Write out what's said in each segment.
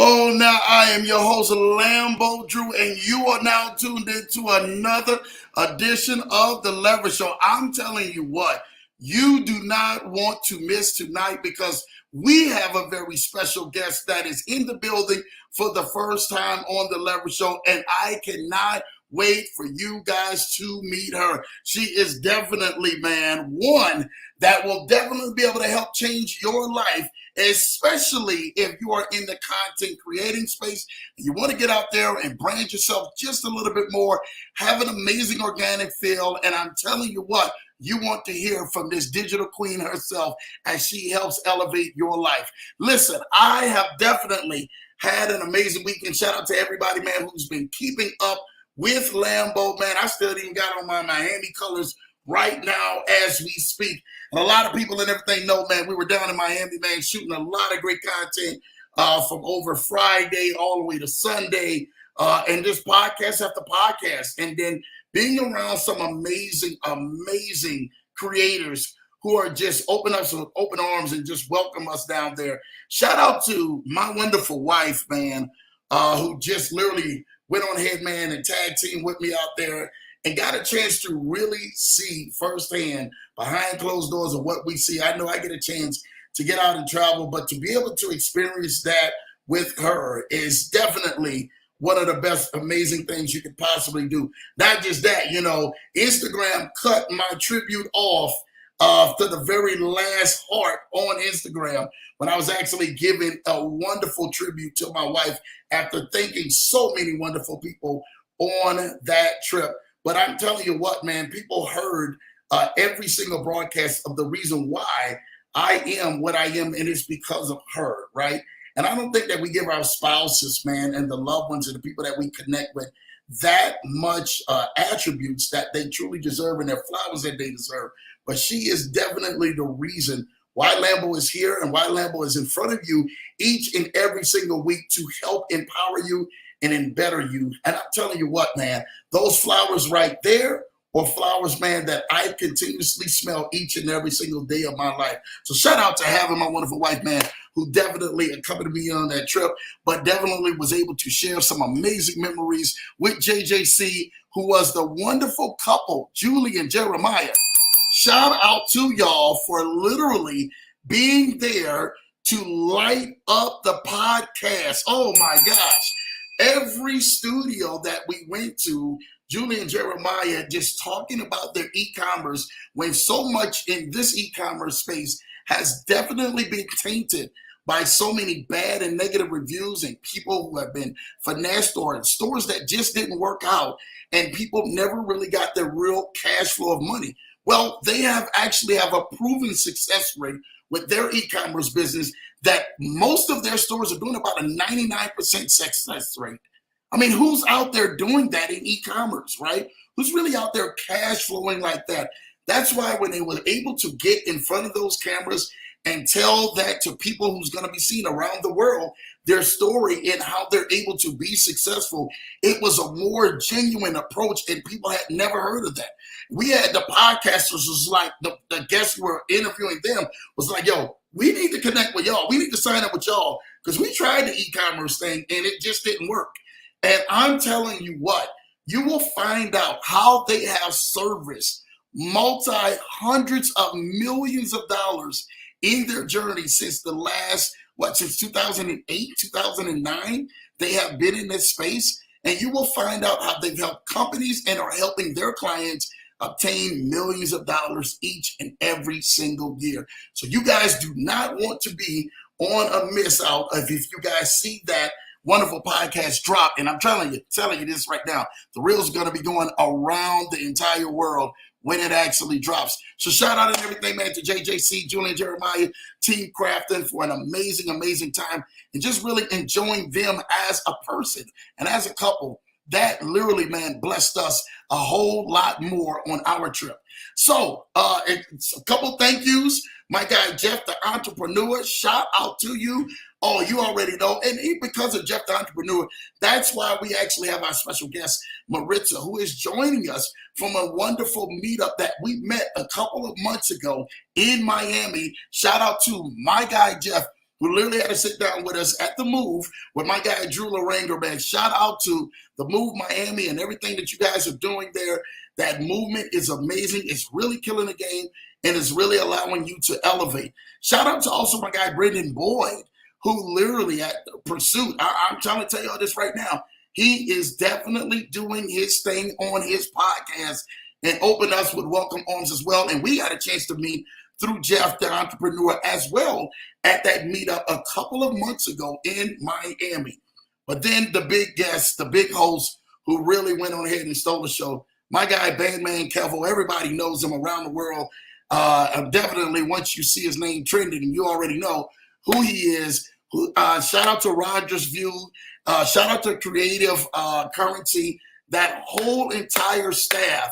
Well, now I am your host, Lambo Drew, and you are now tuned into another edition of The Leverage Show. I'm telling you what, you do not want to miss tonight because we have a very special guest that is in the building for the first time on The Leverage Show, and I cannot wait for you guys to meet her. She is definitely, man, one that will definitely be able to help change your life, especially if you are in the content creating space and you want to get out there and brand yourself just a little bit more, have an amazing organic feel. And I'm telling you what, you want to hear from this digital queen herself as she helps elevate your life. Listen, I have definitely had an amazing weekend. Shout out to everybody, man, who's been keeping up with Lambo, man. I still even got on my Miami colors right now as we speak. And a lot of people and everything know, man, we were down in Miami, man, shooting a lot of great content from over Friday all the way to Sunday, and just podcast after podcast. And then being around some amazing, amazing creators who are just open us with open arms and just welcome us down there. Shout out to my wonderful wife, man, who just literally went on ahead, man, and tag team with me out there and got a chance to really see firsthand behind closed doors of what we see. I know I get a chance to get out and travel, but to be able to experience that with her is definitely one of the best amazing things you could possibly do. Not just that, you know, Instagram cut my tribute off to the very last heart on Instagram when I was actually giving a wonderful tribute to my wife after thanking so many wonderful people on that trip. But I'm telling you what, man, people heard every single broadcast of the reason why I am what I am, and it's because of her, right? And I don't think that we give our spouses, man, and the loved ones and the people that we connect with that much attributes that they truly deserve and their flowers that they deserve. But she is definitely the reason why Lambo is here and why Lambo is in front of you each and every single week to help empower you and embetter you. And I'm telling you what, man, those flowers right there are flowers, man, that I continuously smell each and every single day of my life. So shout out to having my wonderful wife, man, who definitely accompanied me on that trip, but definitely was able to share some amazing memories with JJC, who was the wonderful couple, Julie and Jeremiah. Shout out to y'all for literally being there to light up the podcast. Oh my gosh. Every studio that we went to, Julie and Jeremiah just talking about their e-commerce, when so much in this e-commerce space has definitely been tainted by so many bad and negative reviews and people who have been finessed or stores that just didn't work out and people never really got their real cash flow of money. Well, they actually have a proven success rate with their e-commerce business that most of their stores are doing about a 99% success rate. I mean, who's out there doing that in e-commerce, right? Who's really out there cash flowing like that? That's why when they were able to get in front of those cameras and tell that to people who's going to be seen around the world, their story and how they're able to be successful, it was a more genuine approach and people had never heard of that. We had the podcasters, was like the guests who were interviewing them was like, yo, we need to connect with y'all. We need to sign up with y'all because we tried the e-commerce thing and it just didn't work. And I'm telling you what, you will find out how they have serviced multi-hundreds of millions of dollars in their journey since the last, since 2008, 2009, they have been in this space. And you will find out how they've helped companies and are helping their clients obtain millions of dollars each and every single year. So you guys do not want to be on a miss out of if you guys see that wonderful podcast drop. And I'm telling you this right now, the reel's going to be going around the entire world when it actually drops. So shout out and everything, man, to JJC, Julian, Jeremiah, Team Crafton for an amazing, amazing time and just really enjoying them as a person and as a couple. That literally, man, blessed us a whole lot more on our trip. So a couple thank yous. My guy, Jeff, the entrepreneur, shout out to you. Oh, you already know. And because of Jeff, the entrepreneur, that's why we actually have our special guest, Maritza, who is joining us from a wonderful meetup that we met a couple of months ago in Miami. Shout out to my guy, Jeff, who literally had to sit down with us at the Move with my guy Drew Laranger, man. Shout out to the Move Miami and everything that you guys are doing there. That movement is amazing. It's really killing the game and it's really allowing you to elevate. Shout out to also my guy Brendan Boyd, who literally at Pursuit, I'm trying to tell y'all this right now, he is definitely doing his thing on his podcast and open us with welcome arms as well. And we got a chance to meet through Jeff, the entrepreneur, as well at that meetup a couple of months ago in Miami. But then the big guest, the big host who really went on ahead and stole the show, my guy, Bandman Kevo. Everybody knows him around the world. Definitely once you see his name trending, you already know who he is. Shout out to Rogers View. Shout out to Creative Currency, that whole entire staff,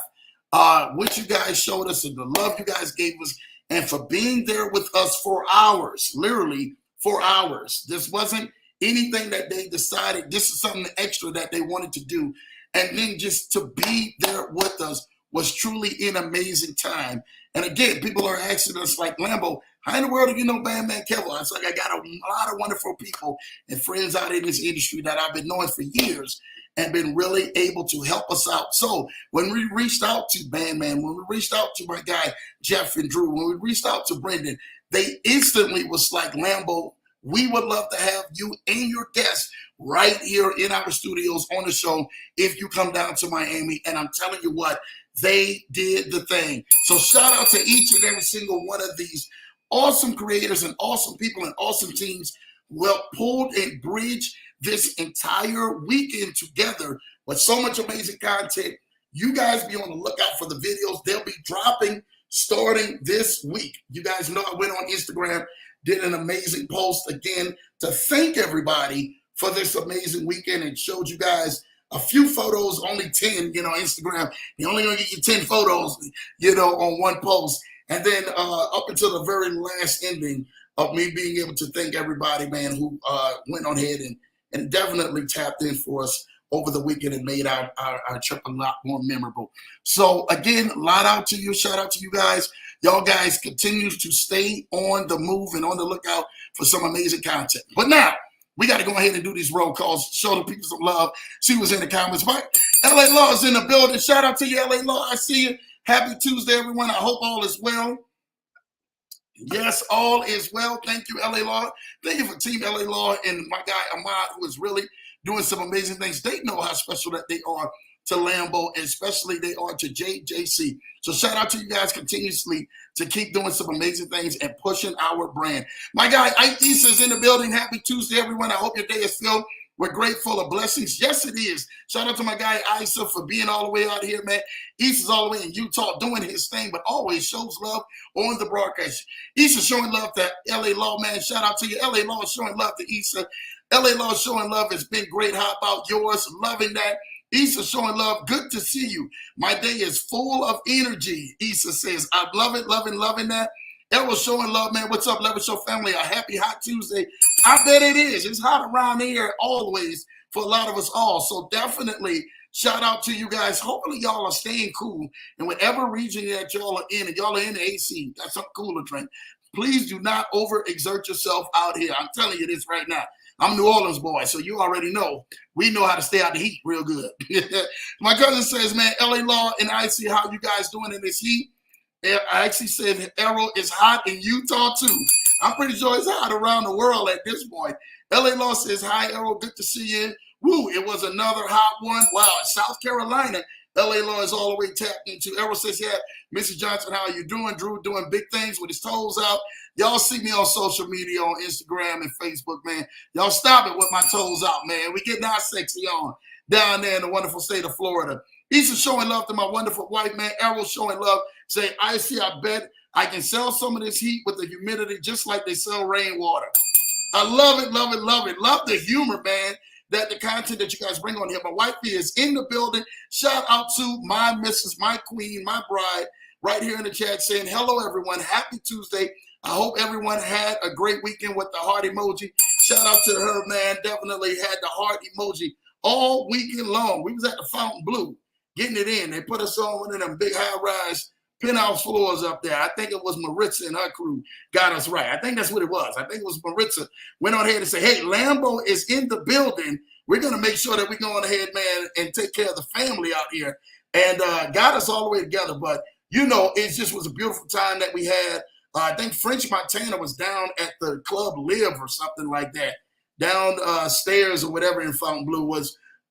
what you guys showed us and the love you guys gave us, and for being there with us for hours, literally for hours. This wasn't anything that they decided. This is something extra that they wanted to do. And then just to be there with us was truly an amazing time. And again, people are asking us like, Lambo, how in the world do you know Bandman Kevo? It's like I got a lot of wonderful people and friends out in this industry that I've been knowing for years and been really able to help us out. So when we reached out to Bandman, when we reached out to my guy Jeff and Drew, when we reached out to Brendan, they instantly was like, Lambo, we would love to have you and your guests right here in our studios on the show if you come down to Miami. And I'm telling you what, they did the thing. So shout out to each and every single one of these awesome creators and awesome people and awesome teams who helped pulled and bridged this entire weekend together with so much amazing content. You guys be on the lookout for the videos. They'll be dropping starting this week. You guys know I went on Instagram, did an amazing post again to thank everybody for this amazing weekend and showed you guys a few photos, only 10, Instagram. You only gonna get you 10 photos, on one post. And then up until the very last ending of me being able to thank everybody, man, who went on ahead and definitely tapped in for us over the weekend and made our trip a lot more memorable. So again, shout out to you guys. Y'all guys continue to stay on the move and on the lookout for some amazing content. But now, we got to go ahead and do these roll calls, show the people some love, see what's in the comments. But LA Law is in the building. Shout out to you, LA Law. I see you. Happy Tuesday, everyone. I hope all is well. Yes, all is well. Thank you, LA Law. Thank you for Team LA Law and my guy Ahmad, who is really doing some amazing things. They know how special that they are to Lambo, and especially they are to JJC. So shout out to you guys continuously to keep doing some amazing things and pushing our brand. My guy Ike Issa is in the building. Happy Tuesday, everyone. I hope your day is filled with grateful of blessings. Yes, it is. Shout out to my guy Issa for being all the way out here, man. Issa's all the way in Utah doing his thing, but always shows love on the broadcast. Issa showing love to LA Law, man. Shout out to you. LA Law showing love to Issa. LA Law showing love has been great. How about yours? Loving that. Issa showing love. Good to see you. My day is full of energy. Issa says, I love it, loving that. Errol showing love, man. What's up, Lever Show family? A happy hot Tuesday. I bet it is. It's hot around here always for a lot of us all. So definitely shout out to you guys. Hopefully y'all are staying cool in whatever region that y'all are in. And y'all are in the AC. That's something cool to drink. Please do not overexert yourself out here. I'm telling you this right now. I'm a New Orleans boy, so you already know. We know how to stay out the heat real good. My cousin says, man, LA Law and I see how you guys doing in this heat. I actually said Errol is hot in Utah too. I'm pretty sure it's hot around the world at this point. LA Law says, hi, Errol, good to see you. Woo, it was another hot one. Wow, South Carolina. LA Law is all the way tapped into. Errol says, yeah, Mrs. Johnson, how are you doing? Drew doing big things with his toes out. Y'all see me on social media, on Instagram and Facebook, man. Y'all stop it with my toes out, man. We getting our sexy on down there in the wonderful state of Florida. Issa showing love to my wonderful wife, man. Errol showing love. Say, I bet I can sell some of this heat with the humidity just like they sell rainwater. I love it. Love the humor, man. That the content that you guys bring on here. My wife is in the building. Shout out to my missus, my queen, my bride, right here in the chat saying, hello, everyone. Happy Tuesday. I hope everyone had a great weekend with the heart emoji. Shout out to her, man. Definitely had the heart emoji all weekend long. We was at the Fountain Blue getting it in. They put us on one of them big high-rise penthouse floors up there. I think it was Maritza and her crew got us right. I think that's what it was. I think it was Maritza went on ahead and said, hey, Lambo is in the building. We're going to make sure that we go on ahead, man, and take care of the family out here. And got us all the way together. But, you know, it just was a beautiful time that we had. I think French Montana was down at the Club Live or something like that. Downstairs or whatever in Fontainebleau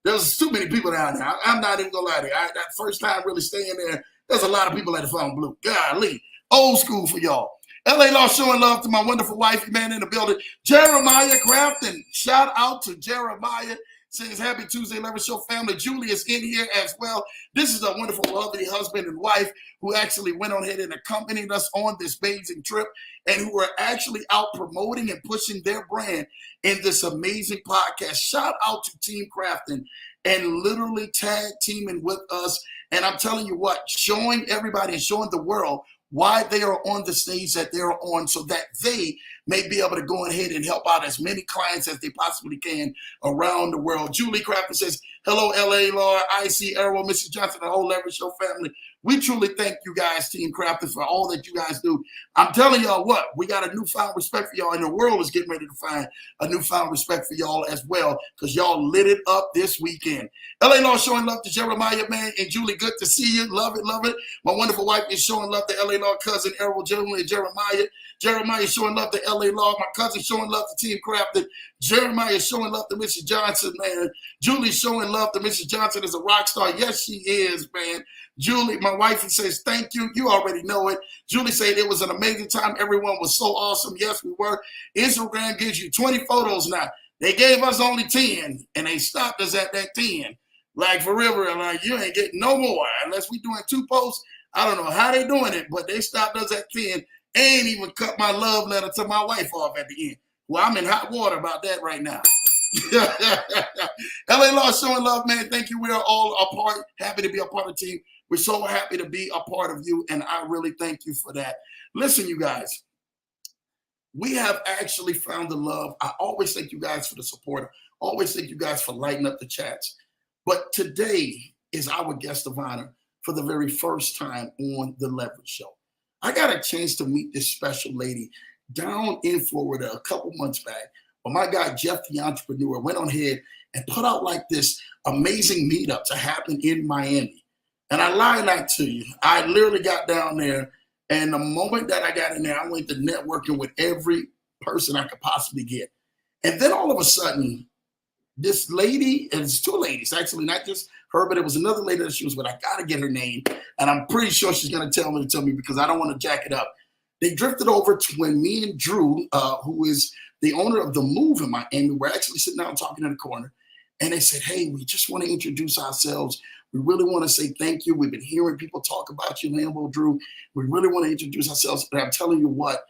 there was too many people down there. I'm not even going to lie to you. That first time really staying there, there's a lot of people at the Fontainebleau. Golly, old school for y'all. LA Law showing love to my wonderful wife, man, in the building. Jeremiah Crafton. Shout out to Jeremiah. Says happy Tuesday, Leverage Show family. Julie is in here as well. This is a wonderful, lovely husband and wife who actually went on ahead and accompanied us on this amazing trip and who are actually out promoting and pushing their brand in this amazing podcast. Shout out to Team Crafton and literally tag teaming with us. And I'm telling you what, showing everybody and showing the world why they are on the stage that they're on so that they may be able to go ahead and help out as many clients as they possibly can around the world. Julie Crafton says, hello, LA Law, IC, Errol, Mrs. Johnson, the whole Leverage Show family. We truly thank you guys, Team Crafton, for all that you guys do. I'm telling y'all what, we got a newfound respect for y'all, and the world is getting ready to find a newfound respect for y'all as well, because y'all lit it up this weekend. LA Law showing love to Jeremiah, man, and Julie, good to see you. Love it, love it. My wonderful wife is showing love to LA Law cousin, Errol, Julie, and Jeremiah. Jeremiah showing love to LA Law. My cousin showing love to Team Crafton. Jeremiah showing love to Mrs. Johnson, man. Julie showing love to Mrs. Johnson as a rock star. Yes, she is, man. Julie, my wife, says, thank you. You already know it. Julie said it was an amazing time. Everyone was so awesome. Yes, we were. Instagram gives you 20 photos now. They gave us only 10, and they stopped us at that 10. Like, for real, like, you ain't getting no more. Unless we doing 2 posts, I don't know how they doing it, but they stopped us at 10. Ain't even cut my love letter to my wife off at the end. Well, I'm in hot water about that right now. LA Law showing love, man. Thank you. We are all a part. Happy to be a part of the team. We're so happy to be a part of you, and I really thank you for that. Listen, you guys, we have actually found the love. I always thank you guys for the support. Always thank you guys for lighting up the chats. But today is our guest of honor for the very first time on the Leverage Show. I got a chance to meet this special lady down in Florida a couple months back. But my guy, Jeff, the entrepreneur, went on ahead and put out like this amazing meetup to happen in Miami. And I lie not to you. I literally got down there, and the moment that I got in there, I went to networking with every person I could possibly get. And then all of a sudden, this lady, and it's 2 ladies, actually, not just her, but it was another lady that she was with. I got to get her name, and I'm pretty sure she's going to tell me because I don't want to jack it up. They drifted over to when me and Drew, who is the owner of The Move in Miami, were actually sitting down talking in the corner, and they said, hey, we just want to introduce ourselves. We really want to say thank you. We've been hearing people talk about you, Lambo, Drew. We really want to introduce ourselves. And I'm telling you what,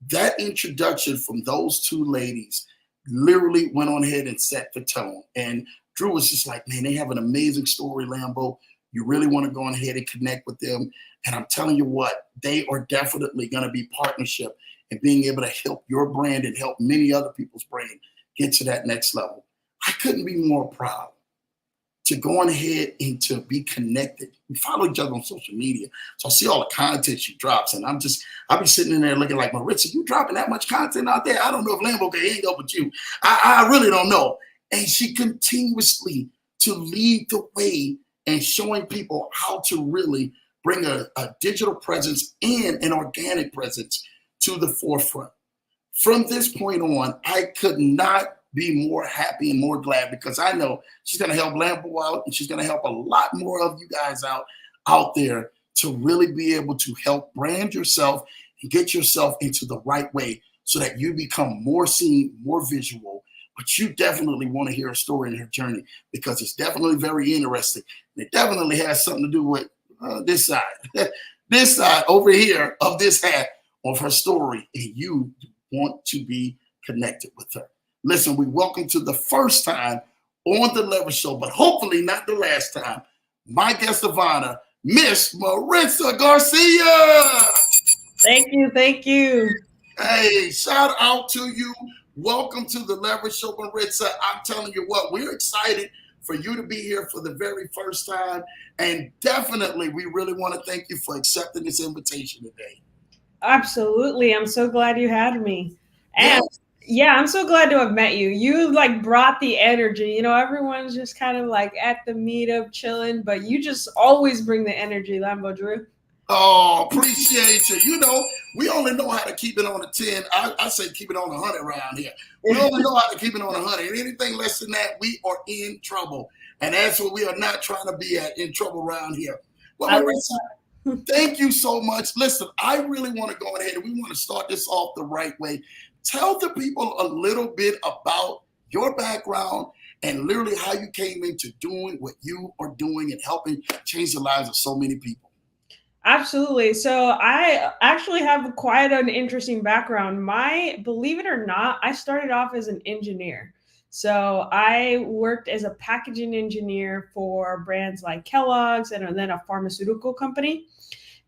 that introduction from those 2 ladies literally went on ahead and set the tone. And Drew was just like, man, they have an amazing story, Lambo. You really want to go on ahead and connect with them. And I'm telling you what, they are definitely going to be partnership and being able to help your brand and help many other people's brand get to that next level. I couldn't be more proud to go on ahead and to be connected. We follow each other on social media. So I see all the content she drops, and I'll be sitting in there looking like, Maritza, you dropping that much content out there? I don't know if Lambo can hang up with you. I really don't know. And she continuously to lead the way and showing people how to really bring a digital presence and an organic presence to the forefront. From this point on, I could not be more happy and more glad because I know she's going to help Lambo out, and she's going to help a lot more of you guys out there to really be able to help brand yourself and get yourself into the right way so that you become more seen, more visual. But you definitely want to hear a story in her journey because it's definitely very interesting. And it definitely has something to do with this side, this side over here of this hat of her story. And you want to be connected with her. Listen, we welcome to the first time on the Leverage Show, but hopefully not the last time, my guest of honor, Miss Maritza Garcia. Thank you. Thank you. Hey, shout out to you. Welcome to the Leverage Show, Maritza. I'm telling you what, we're excited for you to be here for the very first time. And definitely, we really want to thank you for accepting this invitation today. Absolutely. I'm so glad you had me. And Yes. yeah, I'm so glad to have met you. You like brought the energy. You know, everyone's just kind of like at the meetup chilling, but you just always bring the energy, Lambo Drew. Oh, appreciate you. You know, we only know how to keep it on a 10. I say keep it on 100 around here. We only know how to keep it on 100. Anything less than that, we are in trouble. And that's what we are not trying to be at, in trouble around here. Well, I love Maritza, thank you so much. Listen, I really want to go ahead and we want to start this off the right way. Tell the people a little bit about your background and literally how you came into doing what you are doing and helping change the lives of so many people. Absolutely. So I actually have quite an interesting background. Believe it or not, I started off as an engineer. So I worked as a packaging engineer for brands like Kellogg's and then a pharmaceutical company.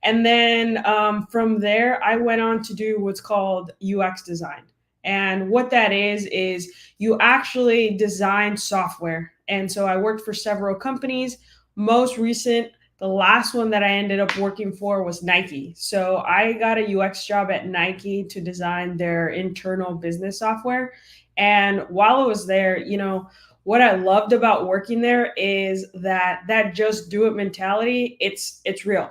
And then from there, I went on to do what's called UX design. And what that is you actually design software. And so I worked for several companies. Most recent, the last one that I ended up working for was Nike. So I got a UX job at Nike to design their internal business software. And while I was there, you know, what I loved about working there is that just do it mentality, it's real.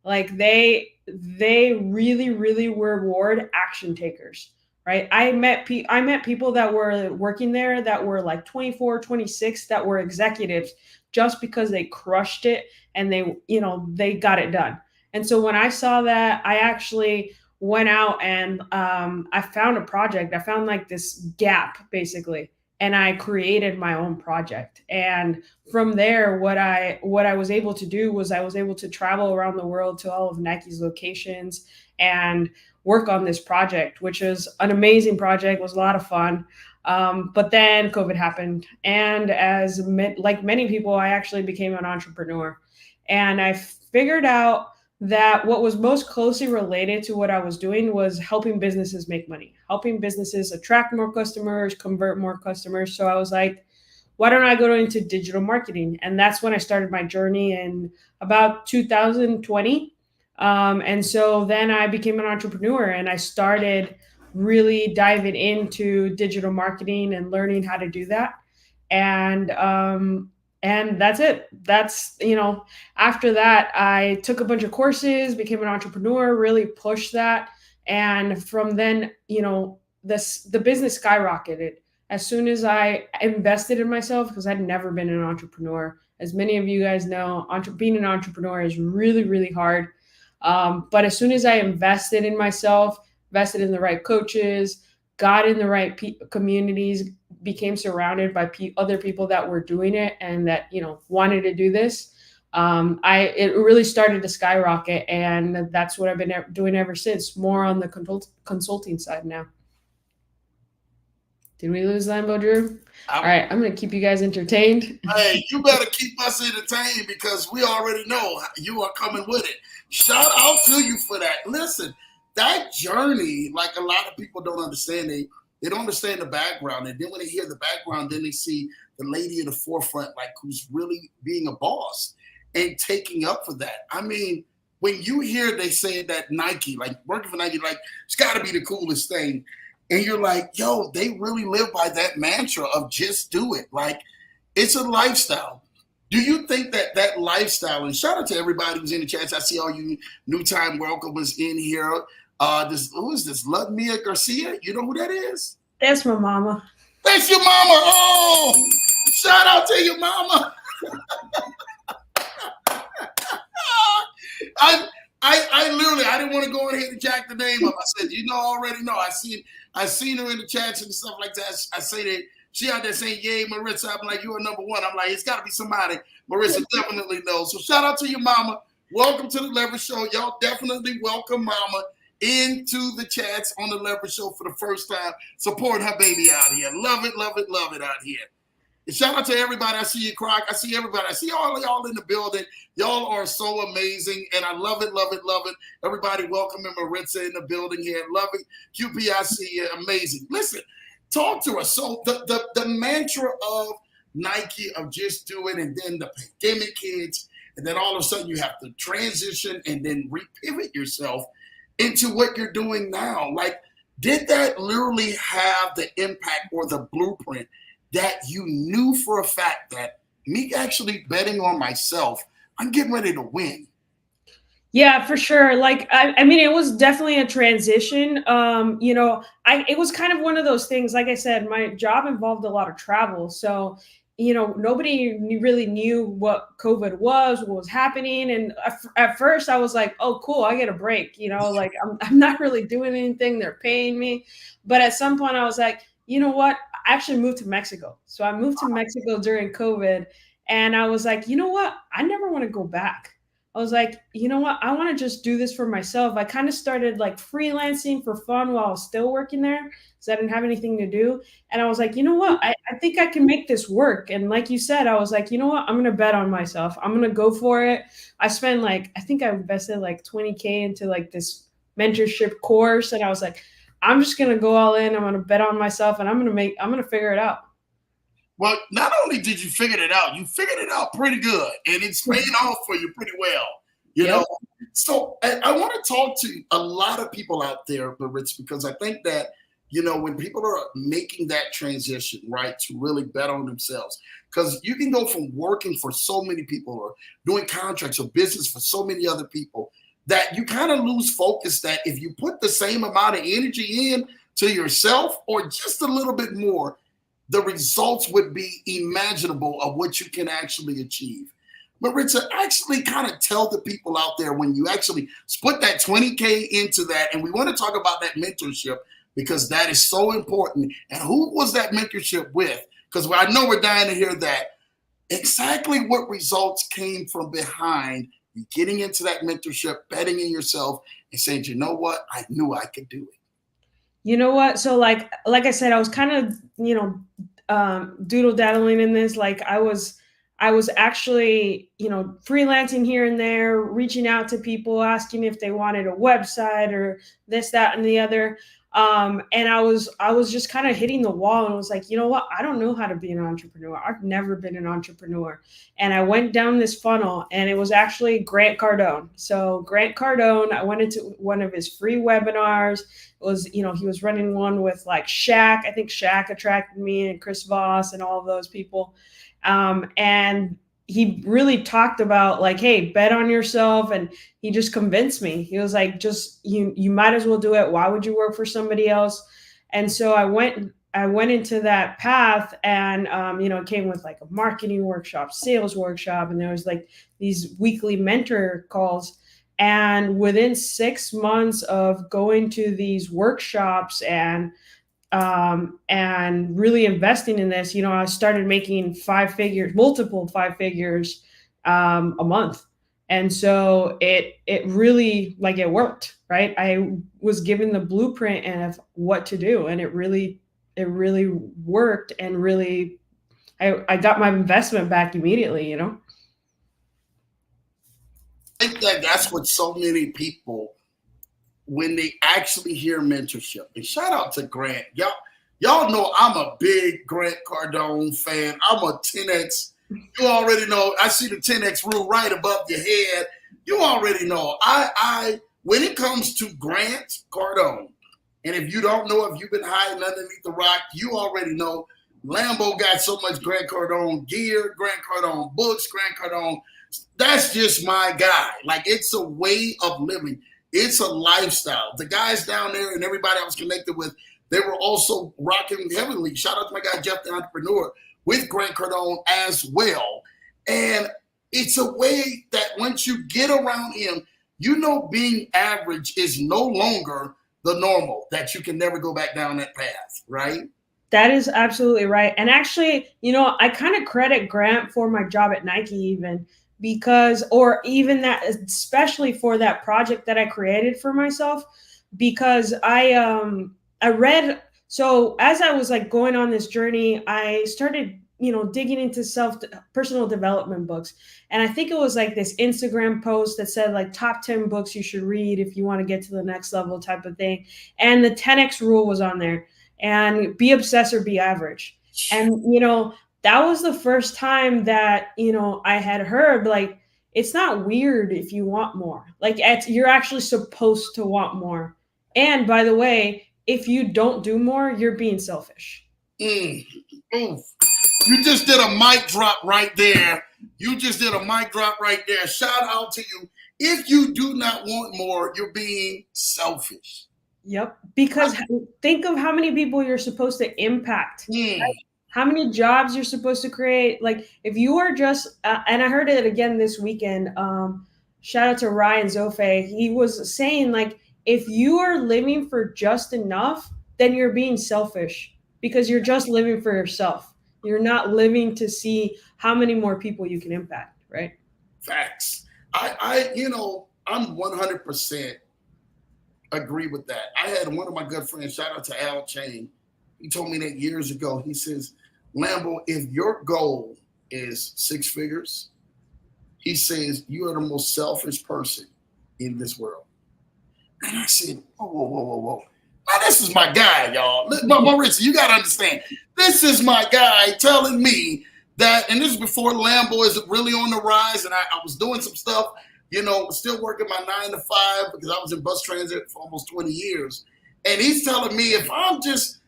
Like they really reward action takers, right? I met people that were working there that were like 24, 26, that were executives just because they crushed it and they got it done. And so when I saw that, I actually went out and I found a project. I found like this gap basically, and I created my own project. And from there, what I was able to do was I was able to travel around the world to all of Nike's locations and work on this project, which is an amazing project. Was a lot of fun. But then COVID happened, and like many people, I actually became an entrepreneur, and I figured out that what was most closely related to what I was doing was helping businesses make money, helping businesses attract more customers, convert more customers. So I was like, why don't I go into digital marketing? And that's when I started my journey in about 2020. And so then I became an entrepreneur and I started really diving into digital marketing and learning how to do that. And and that's it. That's, after that, I took a bunch of courses, became an entrepreneur, really pushed that. And from then, the business skyrocketed as soon as I invested in myself, because I'd never been an entrepreneur. As many of you guys know, being an entrepreneur is really hard. But as soon as I invested in myself, invested in the right coaches, got in the right communities, became surrounded by other people that were doing it and that wanted to do this, it really started to skyrocket, and that's what I've been doing ever since. More on the consulting side now. Did we lose Lambo, Drew? All right, I'm going to keep you guys entertained. Hey, you better keep us entertained because we already know you are coming with it. Shout out to you for that. Listen, that journey, like a lot of people don't understand, they don't understand the background. And then when they hear the background, then they see the lady in the forefront, like who's really being a boss and taking up for that. I mean, when you hear they say that Nike, like working for Nike, like it's got to be the coolest thing. And you're like, yo, they really live by that mantra of just do it. Like, it's a lifestyle. Do you think that that lifestyle, and shout out to everybody who's in the chats. I see all you new time welcomers in here. Who is this? Ludmilla Garcia? You know who that is? That's my mama. That's your mama. Oh, shout out to your mama. I literally, I didn't want to go ahead and jack the name up. I said, I already know. I seen her in the chats and stuff like that. I say that she out there saying, yay, Maritza. I'm like, you are number one. I'm like, it's got to be somebody. Maritza definitely knows. So shout out to your mama. Welcome to the Leverage Show. Y'all definitely welcome mama into the chats on the Leverage Show for the first time. Supporting her baby out here. Love it out here. And shout out to everybody. I see you, Croc. I see everybody. I see all y'all in the building. Y'all are so amazing, and I love it. Everybody welcoming Maritza in the building here. Love it. QP, I see you. Amazing. Listen, talk to us. So the mantra of Nike of just doing, and then the pandemic hits, and then all of a sudden you have to transition and then repivot yourself into what you're doing now. Like, did that literally have the impact or the blueprint that you knew for a fact that me actually betting on myself, I'm getting ready to win? Yeah, for sure. Like, I mean, it was definitely a transition. It was kind of one of those things. Like I said, my job involved a lot of travel, so nobody really knew what COVID was, what was happening, and at first I was like, "Oh, cool, I get a break." Like I'm not really doing anything; they're paying me. But at some point, I was like, you know what? I actually moved to Mexico, so I moved to Mexico during COVID, and I was like, you know what? I never want to go back. I was like, you know what? I want to just do this for myself. I kind of started like freelancing for fun while I was still working there because I didn't have anything to do. And I was like, you know what? I think I can make this work. And like you said, I was like, you know what? I'm going to bet on myself. I'm going to go for it. I spent like, I think I invested like 20K into like this mentorship course. And I was like, I'm just going to go all in. I'm going to bet on myself and I'm going to figure it out. Well, not only did you figure it out, you figured it out pretty good, and it's paying off for you pretty well. You Yep. know, so I want to talk to a lot of people out there, Maritza, because I think that when people are making that transition, right, to really bet on themselves, because you can go from working for so many people or doing contracts or business for so many other people that you kind of lose focus. That if you put the same amount of energy in to yourself or just a little bit more, the results would be imaginable of what you can actually achieve. Maritza, actually kind of tell the people out there when you actually put that 20K into that, and we want to talk about that mentorship because that is so important. And who was that mentorship with? Because I know we're dying to hear that. Exactly what results came from behind you getting into that mentorship, betting in yourself, and saying, you know what, I knew I could do it. You know what? So like I said, I was kind of, doodle daddling in this. Like I was actually, freelancing here and there, reaching out to people, asking if they wanted a website or this, that, and the other. And I was just kind of hitting the wall and was like, you know what? I don't know how to be an entrepreneur. I've never been an entrepreneur. And I went down this funnel and it was actually Grant Cardone. So Grant Cardone, I went into one of his free webinars. It was, he was running one with like Shaq. I think Shaq attracted me and Chris Voss and all of those people. And he really talked about like, hey, bet on yourself. And he just convinced me. He was like, just you might as well do it. Why would you work for somebody else? And so I went into that path, and it came with like a marketing workshop, sales workshop, and there was like these weekly mentor calls. And within 6 months of going to these workshops and really investing in this, I started making five figures, multiple five figures a month. And so it really, like, it worked, right? I was given the blueprint of what to do, and it really worked, and really I got my investment back immediately. I think that that's what so many people, when they actually hear mentorship, and shout out to Grant. Y'all know I'm a big Grant Cardone fan. I'm a 10X. You already know. I see the 10X rule right above your head. You already know. I when it comes to Grant Cardone, and if you don't know, if you've been hiding underneath the rock, you already know. Lambo got so much Grant Cardone gear, Grant Cardone books, Grant Cardone. That's just my guy. Like, it's a way of living. It's a lifestyle. The guys down there and everybody I was connected with, they were also rocking heavily. Shout out to my guy Jeff the Entrepreneur with Grant Cardone as well. And it's a way that once you get around him, being average is no longer the normal, that you can never go back down that path, right? That is absolutely right. And actually, I kind of credit Grant for my job at Nike, even because, or even that, especially for that project that I created for myself, because I read. So as I was like going on this journey, I started, digging into personal development books. And I think it was like this Instagram post that said like top 10 books you should read if you want to get to the next level type of thing. And the 10X rule was on there, and be obsessed or be average. And that was the first time that, I had heard, like, it's not weird if you want more. Like, you're actually supposed to want more. And by the way, if you don't do more, you're being selfish. Mm. Oof. You just did a mic drop right there. You just did a mic drop right there. Shout out to you. If you do not want more, you're being selfish. Yep. Because think of how many people you're supposed to impact. Mm. How many jobs you're supposed to create. Like, if you are just and I heard it again this weekend. Shout out to Ryan Zofe. He was saying, like, if you are living for just enough, then you're being selfish, because you're just living for yourself. You're not living to see how many more people you can impact, right? Facts. I'm 100% agree with that. I had one of my good friends, shout out to Al Chain. He told me that years ago. He says, Lambo, if your goal is six figures, he says, you are the most selfish person in this world. And I said, whoa, whoa, whoa, whoa, whoa. Now, this is my guy, y'all. Maritza, you got to understand. This is my guy telling me that, and this is before Lambo is really on the rise, and I was doing some stuff, still working my 9 to 5 because I was in bus transit for almost 20 years. And he's telling me if I'm just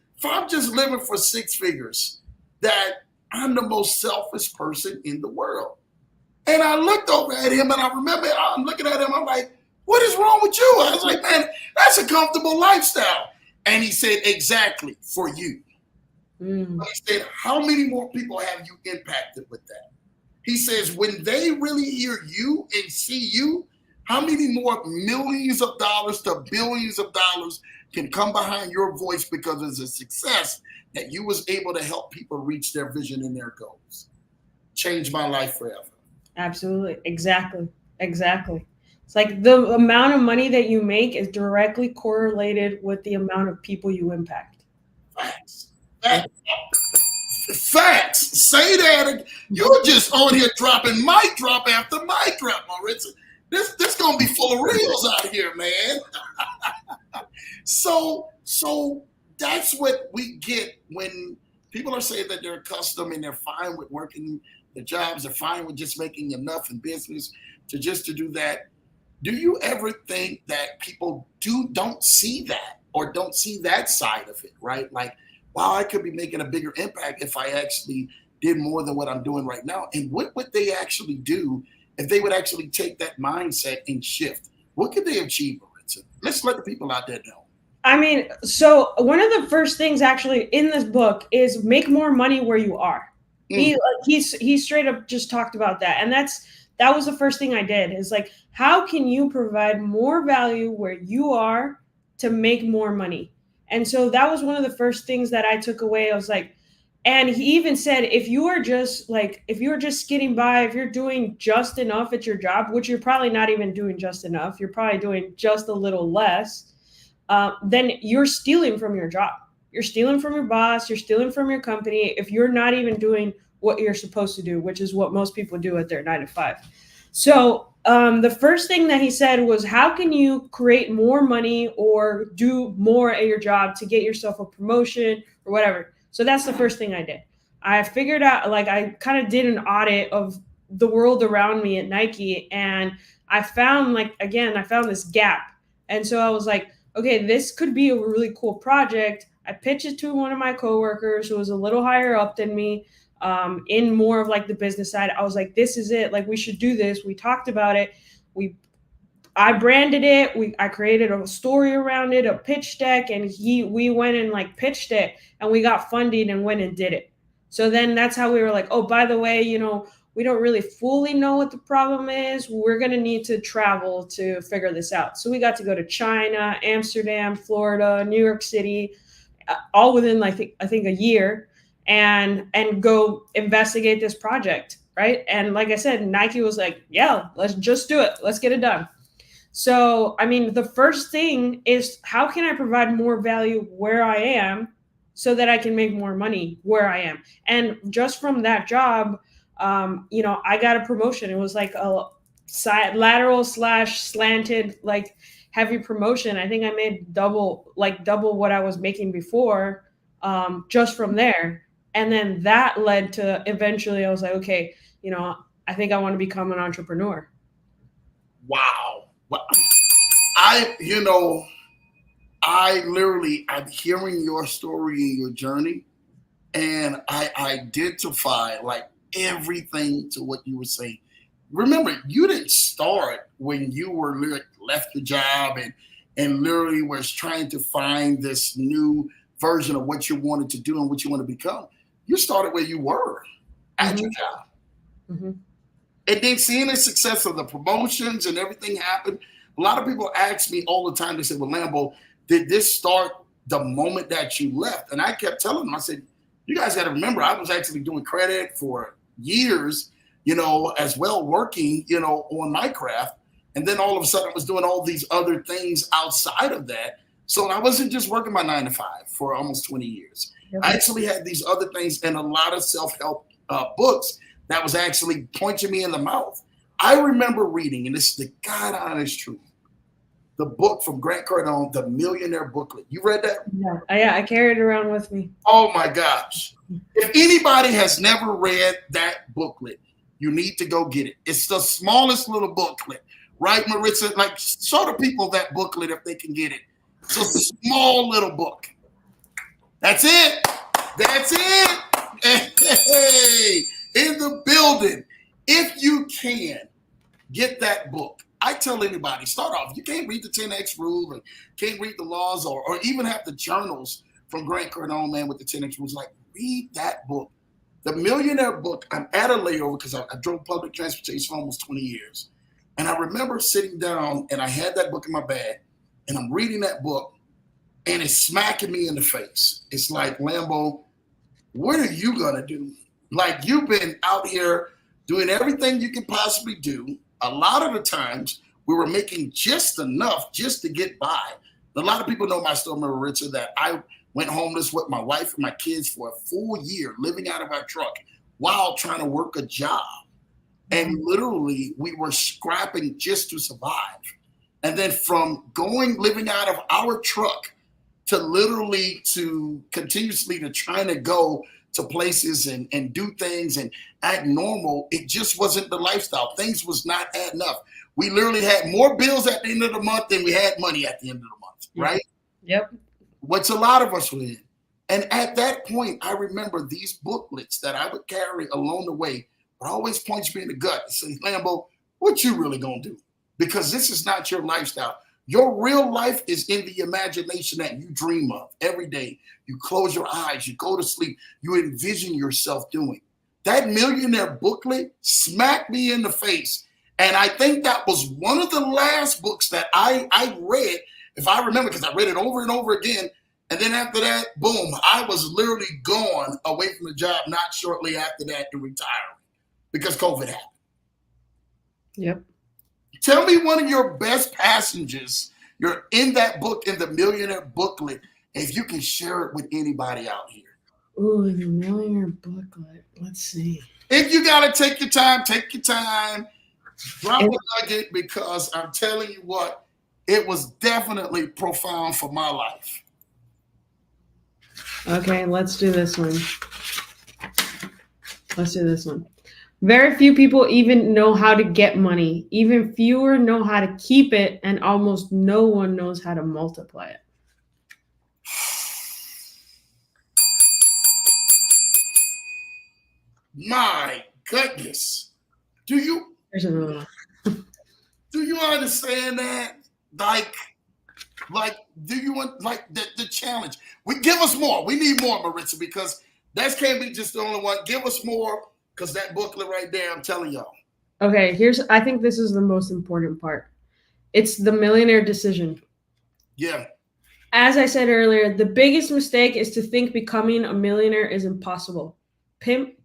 living for six figures, that I'm the most selfish person in the world. And I looked over at him, and I remember I'm looking at him, I'm like, what is wrong with you? I was like, man, that's a comfortable lifestyle. And he said, exactly, for you. Mm. He said, how many more people have you impacted with that? He says, when they really hear you and see you, how many more millions of dollars to billions of dollars can come behind your voice because it's a success that you was able to help people reach their vision and their goals. Changed my life forever. Absolutely. Exactly. It's like the amount of money that you make is directly correlated with the amount of people you impact. Facts. Facts. Say that. You're just on here dropping mic drop after mic drop, Maritza. This gonna be full of reels out here, man. So that's what we get when people are saying that they're accustomed and they're fine with working the jobs, they're fine with just making enough in business to do that. Do you ever think that people don't see that or don't see that side of it, right? Like, wow, I could be making a bigger impact if I actually did more than what I'm doing right now. And what would they actually do if they would actually take that mindset and shift? What could they achieve, Maritza? Let's let the people out there know. I mean, so one of the first things actually in this book is make more money where you are. He straight up just talked about that, and that was the first thing I did. Is like, how can you provide more value where you are to make more money? And so that was one of the first things that I took away. I was like, and he even said, if you are just getting by, if you're doing just enough at your job, which you're probably not even doing just enough, you're probably doing just a little less, then you're stealing from your job. You're stealing from your boss. You're stealing from your company if you're not even doing what you're supposed to do, which is what most people do at their 9 to 5. So the first thing that he said was, how can you create more money or do more at your job to get yourself a promotion or whatever? So that's the first thing I did. I figured out, like, I kind of did an audit of the world around me at Nike, and I found, like, again, I found this gap. And so I was like, okay, this could be a really cool project. I pitched it to one of my coworkers who was a little higher up than me, in more of like the business side. I was like, this is it. Like, we should do this. We talked about it. I branded it. I created a story around it, a pitch deck, and we went and like pitched it, and we got funding and went and did it. So then that's how we were like, oh, by the way, we don't really fully know what the problem is. We're going to need to travel to figure this out. So we got to go to China, Amsterdam, Florida, New York City, all within, I think a year, and go investigate this project, right? And like I said, Nike was like, yeah, let's just do it. Let's get it done. So, I mean, the first thing is, how can I provide more value where I am so that I can make more money where I am? And just from that job, I got a promotion. It was like a lateral / slanted, like, heavy promotion. I think I made double what I was making before, just from there. And then that led to eventually I was like, okay, I think I want to become an entrepreneur. Wow. Well, I, you know, I'm hearing your story and your journey, and I identify like everything to what you were saying. Remember, you didn't start when you were left the job and literally was trying to find this new version of what you wanted to do and what you want to become. You started where you were at your Hmm. job. Hmm. And then seeing the success of the promotions and everything happen, a lot of people ask me all the time, they say, well, Lambo, did this start the moment that you left? And I kept telling them, I said, you guys got to remember, I was actually doing credit for years, as well, working, on my craft. And then all of a sudden I was doing all these other things outside of that. So I wasn't just working my 9 to 5 for almost 20 years. Yep. I actually had these other things and a lot of self-help books that was actually punching me in the mouth. I remember reading, and this is the God honest truth, the book from Grant Cardone, The Millionaire Booklet. You read that? Yeah, I carry it around with me. Oh my gosh. If anybody has never read that booklet, you need to go get it. It's the smallest little booklet, right, Maritza? Like, show the people that booklet if they can get it. It's a small little book. That's it. That's it. Hey, in the building. If you can get that book, I tell anybody, start off. You can't read the 10X rule and can't read the laws or even have the journals from Grant Cardone, man, with the 10X rules. Like, read that book. The Millionaire Book. I'm at a layover because I drove public transportation for almost 20 years. And I remember sitting down and I had that book in my bag and I'm reading that book and it's smacking me in the face. It's like, Lambo, what are you going to do? Like, you've been out here doing everything you can possibly do. A lot of the times we were making just enough just to get by. A lot of people know my story, Maritza, that I went homeless with my wife and my kids for a full year, living out of our truck while trying to work a job. And literally we were scrapping just to survive. And then from living out of our truck to literally to continuously to trying to go to places and do things and act normal, it just wasn't the lifestyle. Things was not adding up. We literally had more bills at the end of the month than we had money at the end of the month, right? Yep. Which a lot of us were in. And at that point, I remember these booklets that I would carry along the way would always punch me in the gut and say, Lambo, what you really gonna do? Because this is not your lifestyle. Your real life is in the imagination that you dream of every day. You close your eyes, you go to sleep, you envision yourself doing. That Millionaire Booklet smacked me in the face. And I think that was one of the last books that I read, if I remember, because I read it over and over again. And then after that, boom, I was literally gone away from the job not shortly after that to retiring because COVID happened. Yep. Tell me one of your best passages. You're in that book, in the Millionaire Booklet, if you can share it with anybody out here. Ooh, the Millionaire Booklet. Let's see. If you got to take your time, take your time. Drop a nugget because I'm telling you what, it was definitely profound for my life. Okay, let's do this one. Very few people even know how to get money. Even fewer know how to keep it, and almost no one knows how to multiply it. My goodness. There's another one. Do you understand that? Like, do you want like the challenge? Give us more. We need more, Maritza, because that can't be just the only one. Give us more, because that booklet right there, I'm telling y'all. Okay, I think this is the most important part. It's the millionaire decision. Yeah. As I said earlier, the biggest mistake is to think becoming a millionaire is impossible.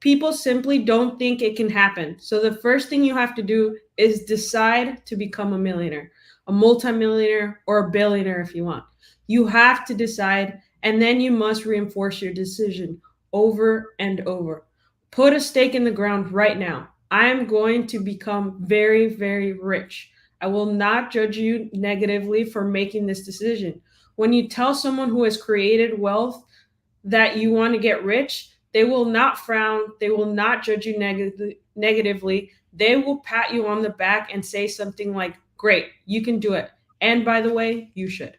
People simply don't think it can happen. So the first thing you have to do is decide to become a millionaire, a multimillionaire, or a billionaire if you want. You have to decide, and then you must reinforce your decision over and over. Put a stake in the ground right now. I am going to become very, very rich. I will not judge you negatively for making this decision. When you tell someone who has created wealth that you want to get rich, They will not frown. They will not judge you negatively. They will pat you on the back and say something like, great, you can do it. And by the way, you should.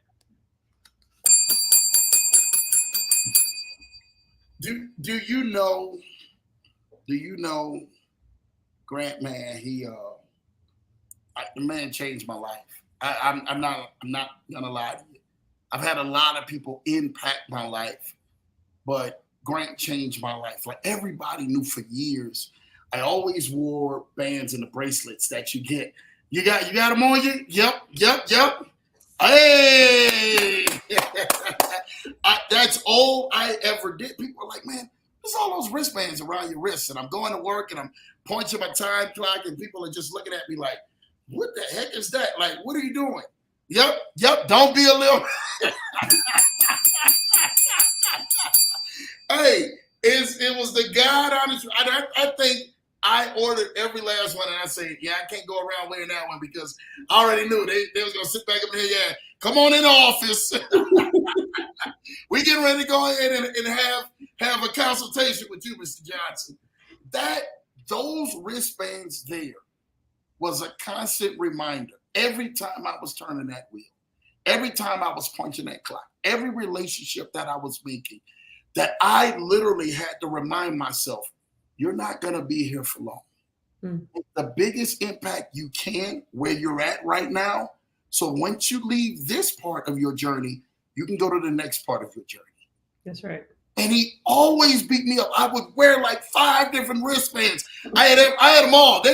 Do you know? Do you know, Grant? Man, the man changed my life. I'm not gonna lie to you. I've had a lot of people impact my life, but Grant changed my life. Like everybody knew for years, I always wore bands and the bracelets that you get. You got them on you? Yep. Hey, that's all I ever did. People are like, man, there's all those wristbands around your wrists, and I'm going to work and I'm punching my time clock, and people are just looking at me like, what the heck is that? Like, what are you doing? Yep. Don't be a little. Hey, it was the God honest. I think I ordered every last one, and I said, yeah, I can't go around wearing that one because I already knew they was gonna sit back up here. Yeah, come on in the office. We getting ready to go ahead and have a consultation with you, Mr. Johnson. Those wristbands there was a constant reminder every time I was turning that wheel, every time I was punching that clock, every relationship that I was making, that I literally had to remind myself, you're not going to be here for long. The biggest impact you can where you're at right now. So once you leave this part of your journey, you can go to the next part of your journey. That's right. And he always beat me up. I would wear like 5 different wristbands. I had them all.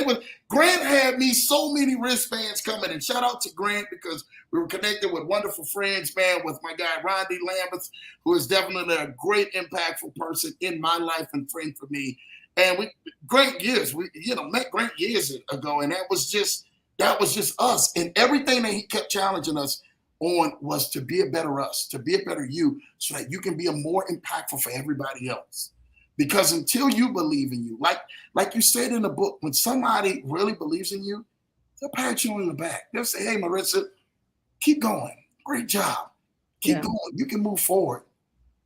Grant had me so many wristbands coming. And shout out to Grant because we were connected with wonderful friends, man, with my guy, Ron D. Lambeth, who is definitely a great, impactful person in my life and friend for me. And met Grant years ago. And that was just us. And everything that he kept challenging us on was to be a better us, to be a better you, so that you can be a more impactful for everybody else. Because until you believe in you, like you said in the book, when somebody really believes in you, they'll pat you on the back. They'll say, hey, Maritza, keep going. Great job. Keep going. You can move forward.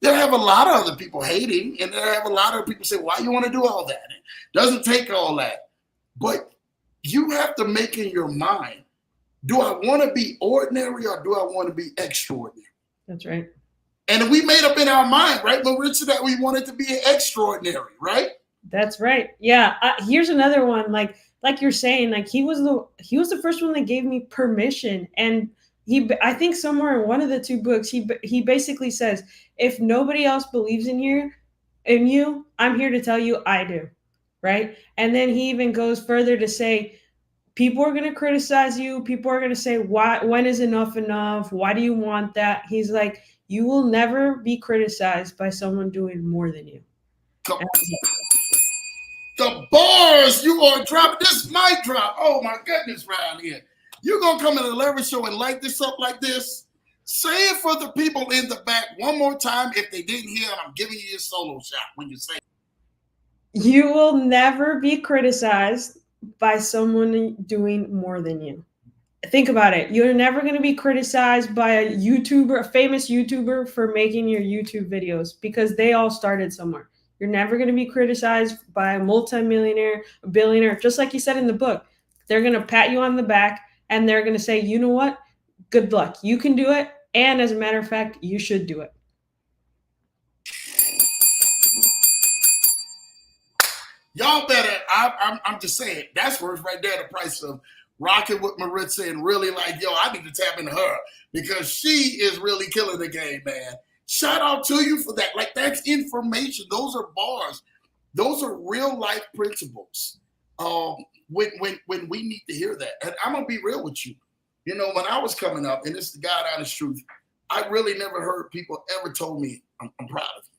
They'll have a lot of other people hating, and they'll have a lot of people say, why you want to do all that? It doesn't take all that. But you have to make in your mind, do I want to be ordinary or do I want to be extraordinary? That's right. And we made up in our mind, right, Maritza, that we wanted to be extraordinary, right? That's right. Yeah. Here's another one. Like you're saying, like he was the first one that gave me permission. And I think somewhere in one of the 2 books, he basically says, if nobody else believes in you, I'm here to tell you I do. Right. And then he even goes further to say, people are going to criticize you. People are going to say, when is enough? Why do you want that? He's like, you will never be criticized by someone doing more than you. The bars you are dropping, this mic drop. Oh my goodness, around here. You're going to come in the Leverage Show and light this up like this? Say it for the people in the back one more time if they didn't hear, and I'm giving you a solo shot when you say it. You will never be criticized by someone doing more than you. Think about it. You're never going to be criticized by a famous YouTuber for making your YouTube videos because they all started somewhere. You're never going to be criticized by a multimillionaire, a billionaire, just like you said in the book. They're going to pat you on the back and they're going to say, you know what? Good luck. You can do it. And as a matter of fact, you should do it. Y'all better, I'm just saying, that's worth right there, the price of rocking with Maritza and really like, yo, I need to tap into her because she is really killing the game, man. Shout out to you for that. Like, that's information. Those are bars. Those are real life principles. When we need to hear that. And I'm going to be real with you. You know, when I was coming up, and this is the God honest truth, I really never heard people ever told me, I'm proud of you.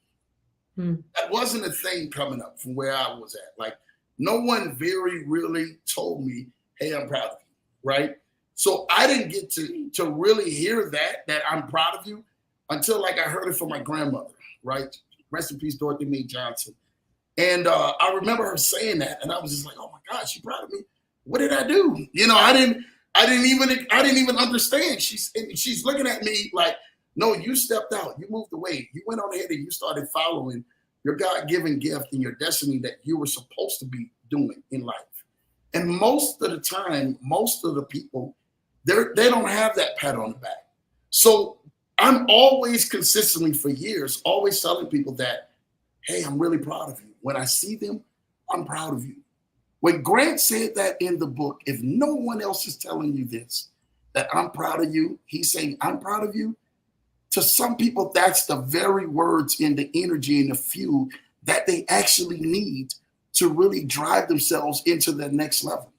That wasn't a thing coming up from where I was at. Like, no one really told me, hey, I'm proud of you, right? So I didn't get to really hear that I'm proud of you until like I heard it from my grandmother, right? Rest in peace, Dorothy Mae Johnson. And I remember her saying that, and I was just like, oh my God, she's proud of me. What did I do? You know, I didn't even understand. She's looking at me like, no, you stepped out, you moved away, you went on ahead and you started following your God-given gift and your destiny that you were supposed to be doing in life. And most of the time, most of the people, they don't have that pat on the back. So I'm always consistently for years, always telling people that, hey, I'm really proud of you. When I see them, I'm proud of you. When Grant said that in the book, if no one else is telling you this, that I'm proud of you, he's saying, I'm proud of you. To some people, that's the very words and the energy and the fuel that they actually need to really drive themselves into the next level.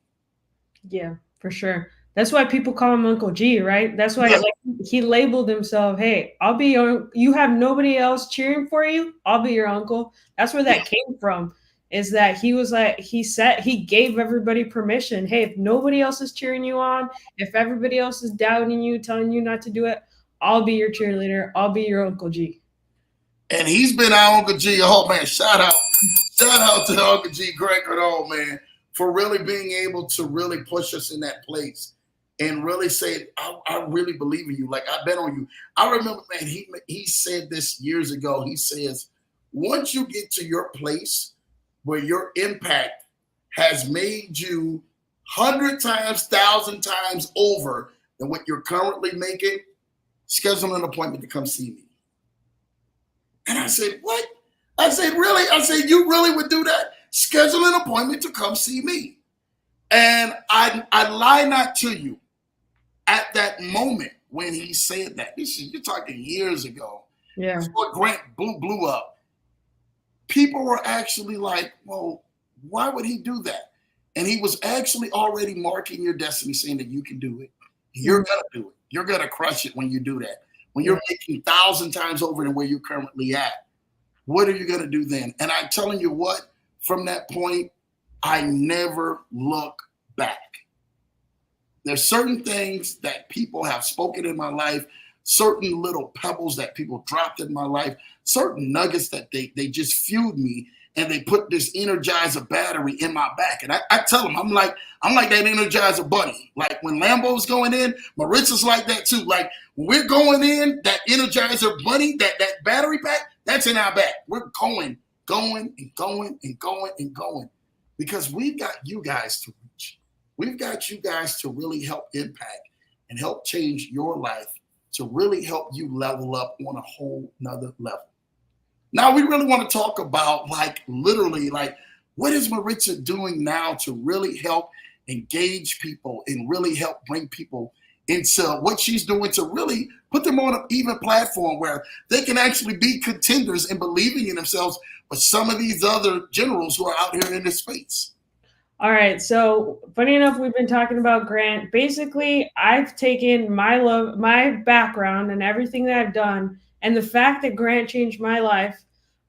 Yeah, for sure. That's why people call him Uncle G, right? That's why Yeah. like he labeled himself, "Hey, I'll be your you have nobody else cheering for you. I'll be your uncle." That's where that came from. Is that he was like he said he gave everybody permission. Hey, if nobody else is cheering you on, if everybody else is doubting you, telling you not to do it, I'll be your cheerleader. I'll be your Uncle G. And he's been our Uncle G. Oh man, shout out to Uncle G Greg Cardone, man, for really being able to really push us in that place and really say, I really believe in you. Like I bet on you. I remember, man, he said this years ago. He says, once you get to your place where your impact has made you 100 times, 1,000 times over than what you're currently making, schedule an appointment to come see me. And I said, what? I said, really? I said, you really would do that? Schedule an appointment to come see me. And I lie not to you. At that moment when he said that, you're talking years ago. Yeah. Before Grant blew up, people were actually like, well, why would he do that? And he was actually already marking your destiny, saying that you can do it. You're going to do it. You're going to crush it when you do that. When you're making 1,000 times over than where you're currently at, what are you going to do then? And I'm telling you what, from that point, I never look back. There's certain things that people have spoken in my life, certain little pebbles that people dropped in my life, certain nuggets that they just fueled me, and they put this Energizer battery in my back. And I tell them, I'm like that Energizer bunny. Like when Lambo's going in, Maritza's like that too. Like when we're going in, that Energizer bunny, that battery pack, that's in our back. We're going and going and going and going because we've got you guys to reach. We've got you guys to really help impact and help change your life, to really help you level up on a whole nother level. Now we really want to talk about literally what is Maritza doing now to really help engage people and really help bring people into what she's doing to really put them on an even platform where they can actually be contenders and believing in themselves with some of these other generals who are out here in this space. All right. So funny enough, we've been talking about Grant. Basically, I've taken my background and everything that I've done, and the fact that Grant changed my life,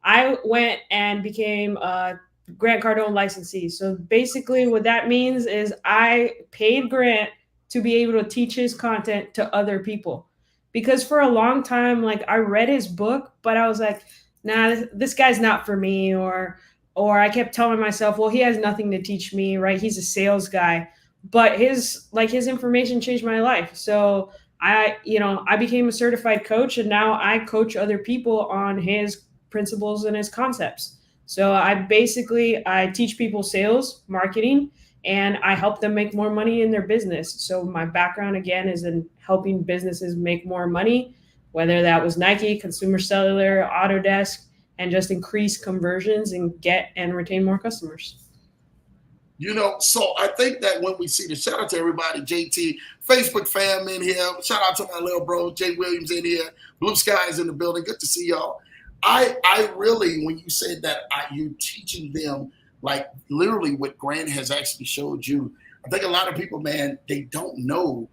I went and became a Grant Cardone licensee. So basically, what that means is I paid Grant to be able to teach his content to other people. Because for a long time, I read his book, but I was like, nah, this guy's not for me, or I kept telling myself, well, he has nothing to teach me, right? He's a sales guy. But his information changed my life. So I became a certified coach, and now I coach other people on his principles and his concepts. So I teach people sales, marketing, and I help them make more money in their business. So my background again is in helping businesses make more money, whether that was Nike, Consumer Cellular, Autodesk, and just increase conversions and get and retain more customers. So I think that when we see this, shout out to everybody, JT, Facebook fam in here. Shout out to my little bro, Jay Williams in here. Blue Skies in the building. Good to see y'all. I really, when you said that you teaching them literally what Grant has actually showed you, I think a lot of people, man, they don't know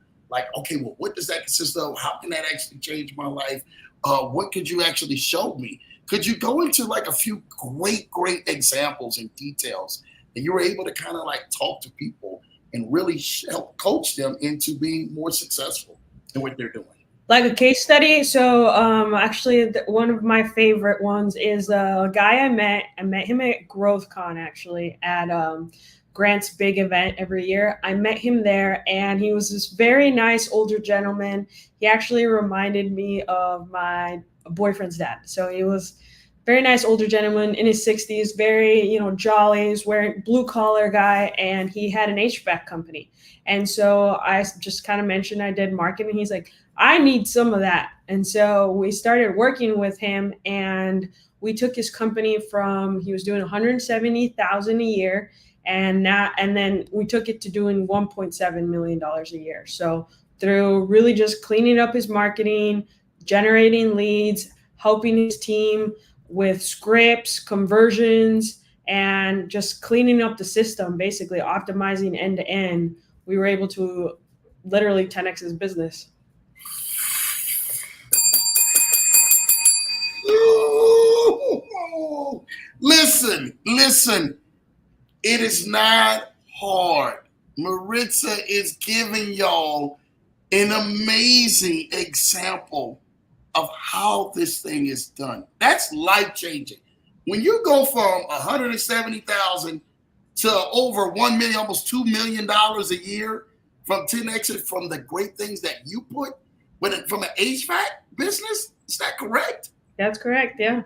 okay, well, what does that consist of? How can that actually change my life? What could you actually show me? Could you go into a few great examples and details that you were able to kind of talk to people and really help coach them into being more successful in what they're doing? Like a case study. So actually, one of my favorite ones is a guy I met. I met him at GrowthCon, actually, at Grant's big event every year. I met him there, and he was this very nice older gentleman. He actually reminded me of my boyfriend's dad. So he was very nice older gentleman in his 60s, very, jolly, he's wearing blue collar guy, and he had an HVAC company. And so I just kind of mentioned I did marketing. He's like, I need some of that. And so we started working with him, and we took his company from, he was doing 170,000 a year, and then we took it to doing $1.7 million a year. So through really just cleaning up his marketing, generating leads, helping his team with scripts, conversions, and just cleaning up the system, basically optimizing end to end, we were able to literally 10x his business. Ooh, listen. It is not hard. Maritza is giving y'all an amazing example of how this thing is done. That's life changing. When you go from 170,000 to over 1 million, almost $2 million a year from 10x, from the great things that you put from an HVAC business, is that correct? That's correct. Yeah.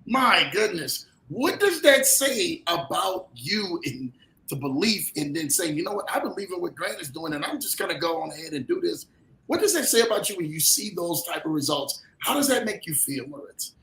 My goodness. What does that say about you and the belief, and then saying, you know what, I believe in what Grant is doing, and I'm just going to go on ahead and do this? What does that say about you when you see those type of results? How does that make you feel, Maritza?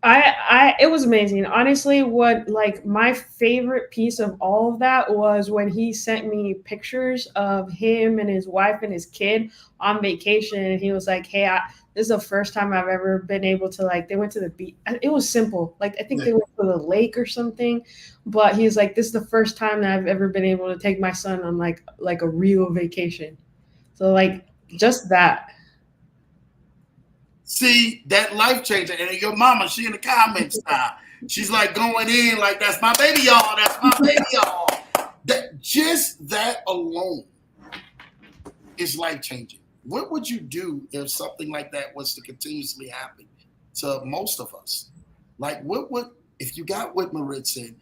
It was amazing. Honestly, what like my favorite piece of all of that was when he sent me pictures of him and his wife and his kid on vacation. And he was like, hey, this is the first time I've ever been able to, like, they went to the beach. It was simple. Like, I think they went to the lake or something, but he's like, this is the first time that I've ever been able to take my son on like a real vacation. So like just that. See, that life changer. And your mama, she in the comments now. She's like going in like, that's my baby, y'all. That's my baby, y'all. Just that alone is life changing. What would you do if something like that was to continuously happen to most of us? Like, if you got with Maritza, and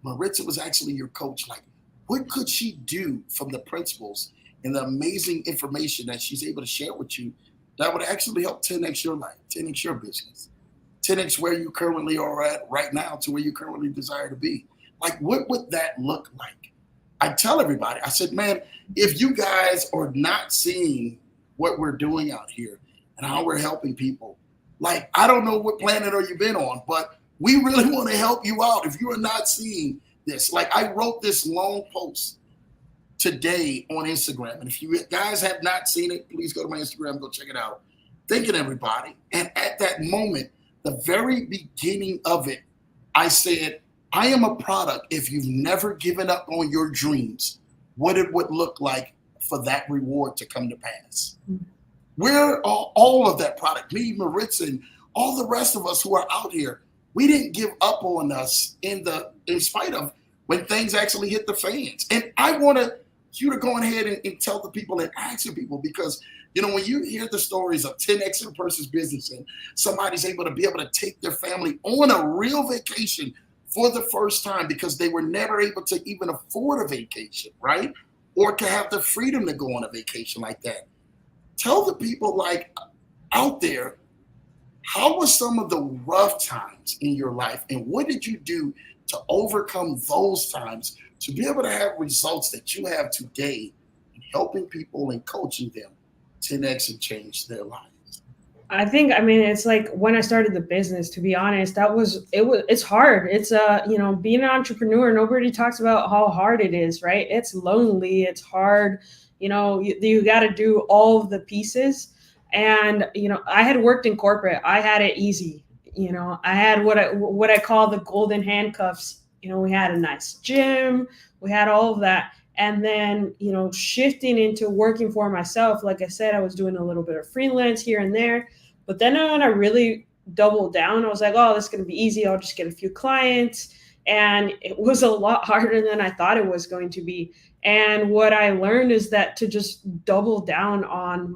Maritza was actually your coach, like, what could she do from the principles and the amazing information that she's able to share with you that would actually help 10x your life, 10x your business, 10x where you currently are at right now to where you currently desire to be? Like, what would that look like? I tell everybody, I said, man, if you guys are not seeing what we're doing out here and how we're helping people, like, I don't know what planet are you been on, but we really want to help you out. If you are not seeing this, like, I wrote this long post today on Instagram. And if you guys have not seen it, please go to my Instagram, go check it out. Thanking everybody. And at that moment, the very beginning of it, I said, I am a product. If you've never given up on your dreams, what it would look like for that reward to come to pass. We're all of that product. Me, Maritza, and all the rest of us who are out here, we didn't give up on us in spite of when things actually hit the fans. And I want you to go ahead and tell the people and ask the people, because, you know, when you hear the stories of 10x a person's business and somebody's able to take their family on a real vacation for the first time because they were never able to even afford a vacation, right? Or to have the freedom to go on a vacation like that. Tell the people, like, out there, how were some of the rough times in your life, and what did you do to overcome those times to be able to have results that you have today, helping people and coaching them 10x and change their lives? I think, I mean, it's like when I started the business, to be honest, it's hard. It's being an entrepreneur, nobody talks about how hard it is, right? It's lonely, it's hard. You got to do all of the pieces. And, I had worked in corporate. I had it easy. I had what I call the golden handcuffs. We had a nice gym, we had all of that. And then, shifting into working for myself, like I said, I was doing a little bit of freelance here and there. But then when I really doubled down, I was like, oh, this is going to be easy. I'll just get a few clients. And it was a lot harder than I thought it was going to be. And what I learned is that to just double down on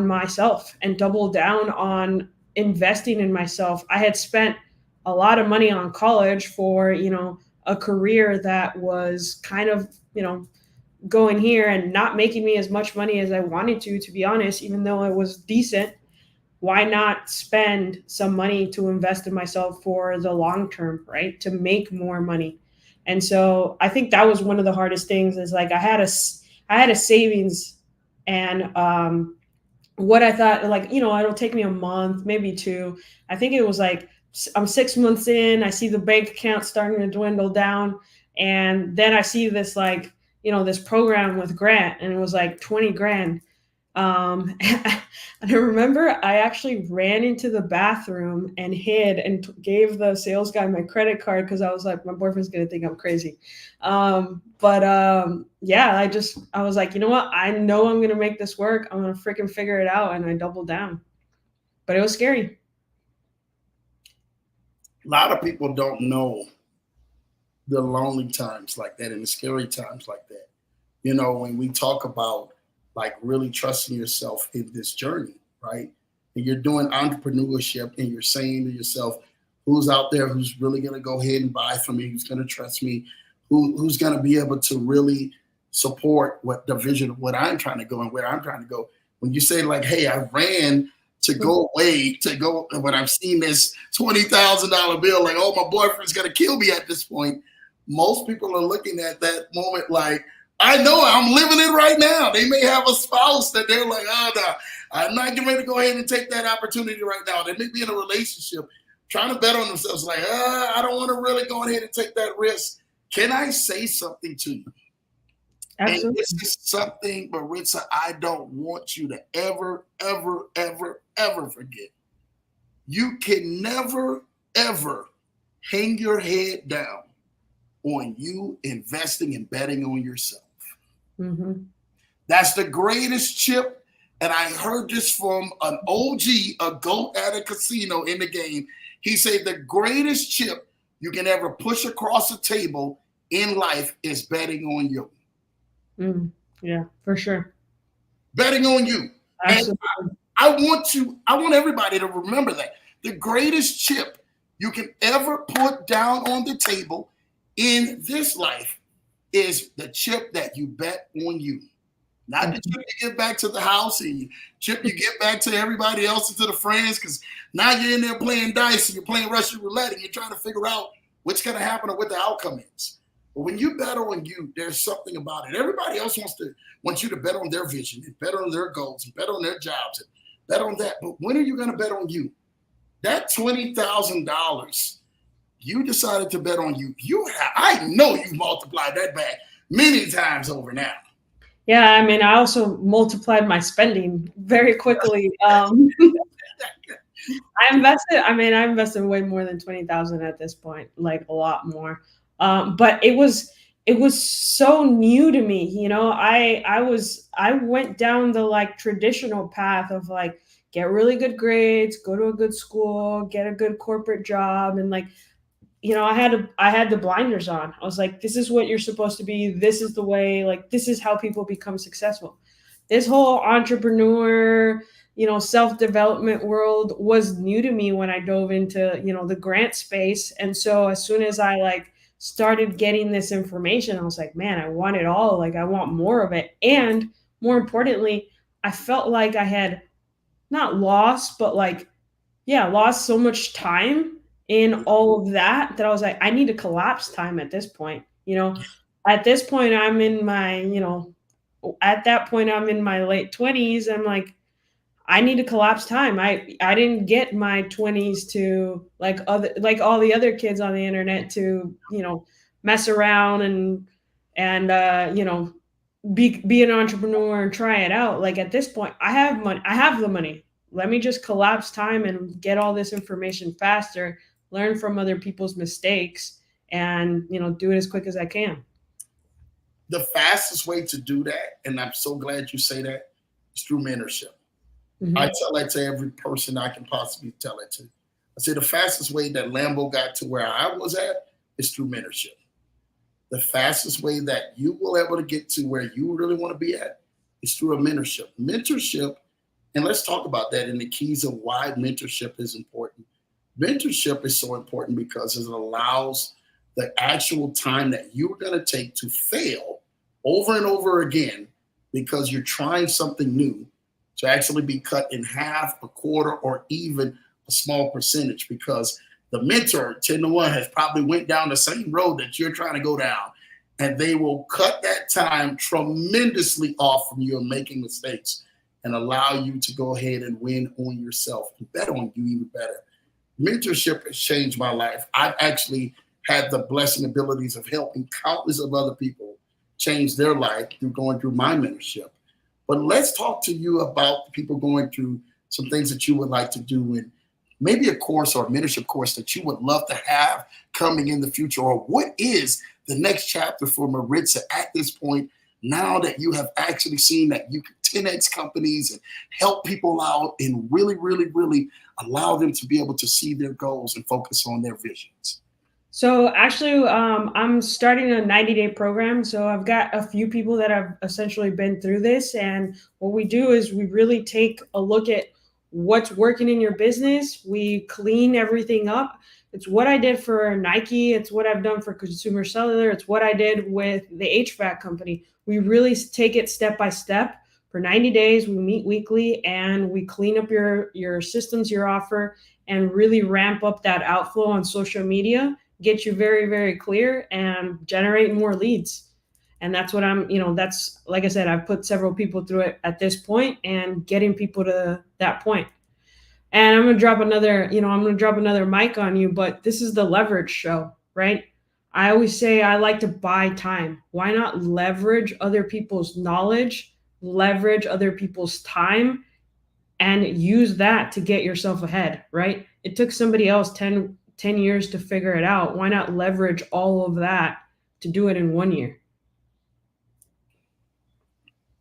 myself and double down on investing in myself. I had spent a lot of money on college for, a career that was kind of, going here and not making me as much money as I wanted to be honest, even though it was decent. why not spend some money to invest in myself for the long term, right? To make more money. And so I think that was one of the hardest things is like I had a savings and what I thought, like, it'll take me a month, maybe two. I think it was like I'm 6 months in, I see the bank account starting to dwindle down. And then I see this, like, this program with Grant, and it was like 20 grand. And I remember I actually ran into the bathroom and hid and gave the sales guy my credit card because I was like, my boyfriend's gonna think I'm crazy. But yeah, I was like, you know what? I know I'm gonna make this work. I'm gonna freaking figure it out, and I doubled down. But it was scary. A lot of people don't know the lonely times like that and the scary times like that. When we talk about like really trusting yourself in this journey, right? And you're doing entrepreneurship and you're saying to yourself, who's out there who's really going to go ahead and buy from me, who's going to trust me, who's going to be able to really support what the vision of what I'm trying to go and where I'm trying to go. When you say like, hey, I ran to go away to go, and when I've seen this $20,000 bill, like, oh, my boyfriend's going to kill me at this point. Most people are looking at that moment like, I know I'm living it right now. They may have a spouse that they're like, oh, no, I'm not getting ready to go ahead and take that opportunity right now. They may be in a relationship trying to bet on themselves like, I don't want to really go ahead and take that risk. Can I say something to you? Absolutely. And this is something, Maritza, I don't want you to ever, ever, ever, ever forget. You can never, ever hang your head down on you investing and betting on yourself. Mm-hmm. That's the greatest chip. And I heard this from an OG, a GOAT at a casino in the game. He said the greatest chip you can ever push across the table in life is betting on you. Yeah, for sure. Betting on you. Absolutely. And I want everybody to remember that. The greatest chip you can ever put down on the table in this life is the chip that you bet on you. Not the chip you get back to the house and the chip you get back to everybody else and to the friends, because now you're in there playing dice and you're playing Russian roulette and you're trying to figure out what's going to happen or what the outcome is. But when you bet on you, there's something about it. Everybody else wants you to bet on their vision and bet on their goals and bet on their jobs and bet on that. But when are you going to bet on you? That $20,000 you decided to bet on you. I know you've multiplied that back many times over now. Yeah, I mean, I also multiplied my spending very quickly. I invested way more than 20,000 at this point, like a lot more. But it was so new to me. I went down the like traditional path of like get really good grades, go to a good school, get a good corporate job, and like, I had the blinders on. I was like, this is what you're supposed to be. This is the way, like, this is how people become successful. This whole entrepreneur, self-development world was new to me when I dove into, the grant space. And so as soon as I like started getting this information, I was like, man, I want it all. Like, I want more of it. And more importantly, I felt like I had not lost, but like, yeah, lost so much time in all of that I was like, I need to collapse time at this point. At this point, I'm in my, at that point, I'm in my late 20s. I'm like, I need to collapse time. I didn't get my 20s to like all the other kids on the internet to, mess around and be an entrepreneur and try it out. Like at this point, I have money. I have the money. Let me just collapse time and get all this information faster, learn from other people's mistakes, and do it as quick as I can. The fastest way to do that, and I'm so glad you say that, is through mentorship. Mm-hmm. I tell that to every person I can possibly tell it to. I say the fastest way that Lambo got to where I was at is through mentorship. The fastest way that you will able to get to where you really want to be at is through a mentorship. Mentorship, and let's talk about that and the keys of why mentorship is important. Mentorship is so important because it allows the actual time that you're going to take to fail over and over again because you're trying something new to actually be cut in half, a quarter, or even a small percentage, because the mentor 10 to 1 has probably went down the same road that you're trying to go down, and they will cut that time tremendously off from you and making mistakes and allow you to go ahead and win on yourself and bet on you even better. Mentorship has changed my life. I've actually had the blessing abilities of helping countless of other people change their life through going through my mentorship. But let's talk to you about people going through some things that you would like to do, and maybe a course or a mentorship course that you would love to have coming in the future, or what is the next chapter for Maritza at this point, now that you have actually seen that you can 10x companies and help people out and really, really, really allow them to be able to see their goals and focus on their visions. So actually, I'm starting a 90-day program. So I've got a few people that have essentially been through this. And what we do is we really take a look at what's working in your business. We clean everything up. It's what I did for Nike. It's what I've done for Consumer Cellular. It's what I did with the HVAC company. We really take it step by step. For 90 days, we meet weekly and we clean up your systems, your offer, and really ramp up that outflow on social media, get you very, very clear and generate more leads. And that's what that's, like I said, I've put several people through it at this point and getting people to that point. And I'm going to drop another mic on you, but this is the leverage show, right? I always say I like to buy time. Why not leverage other people's knowledge, leverage other people's time, and use that to get yourself ahead, right? It took somebody else 10 years to figure it out. Why not leverage all of that to do it in 1 year?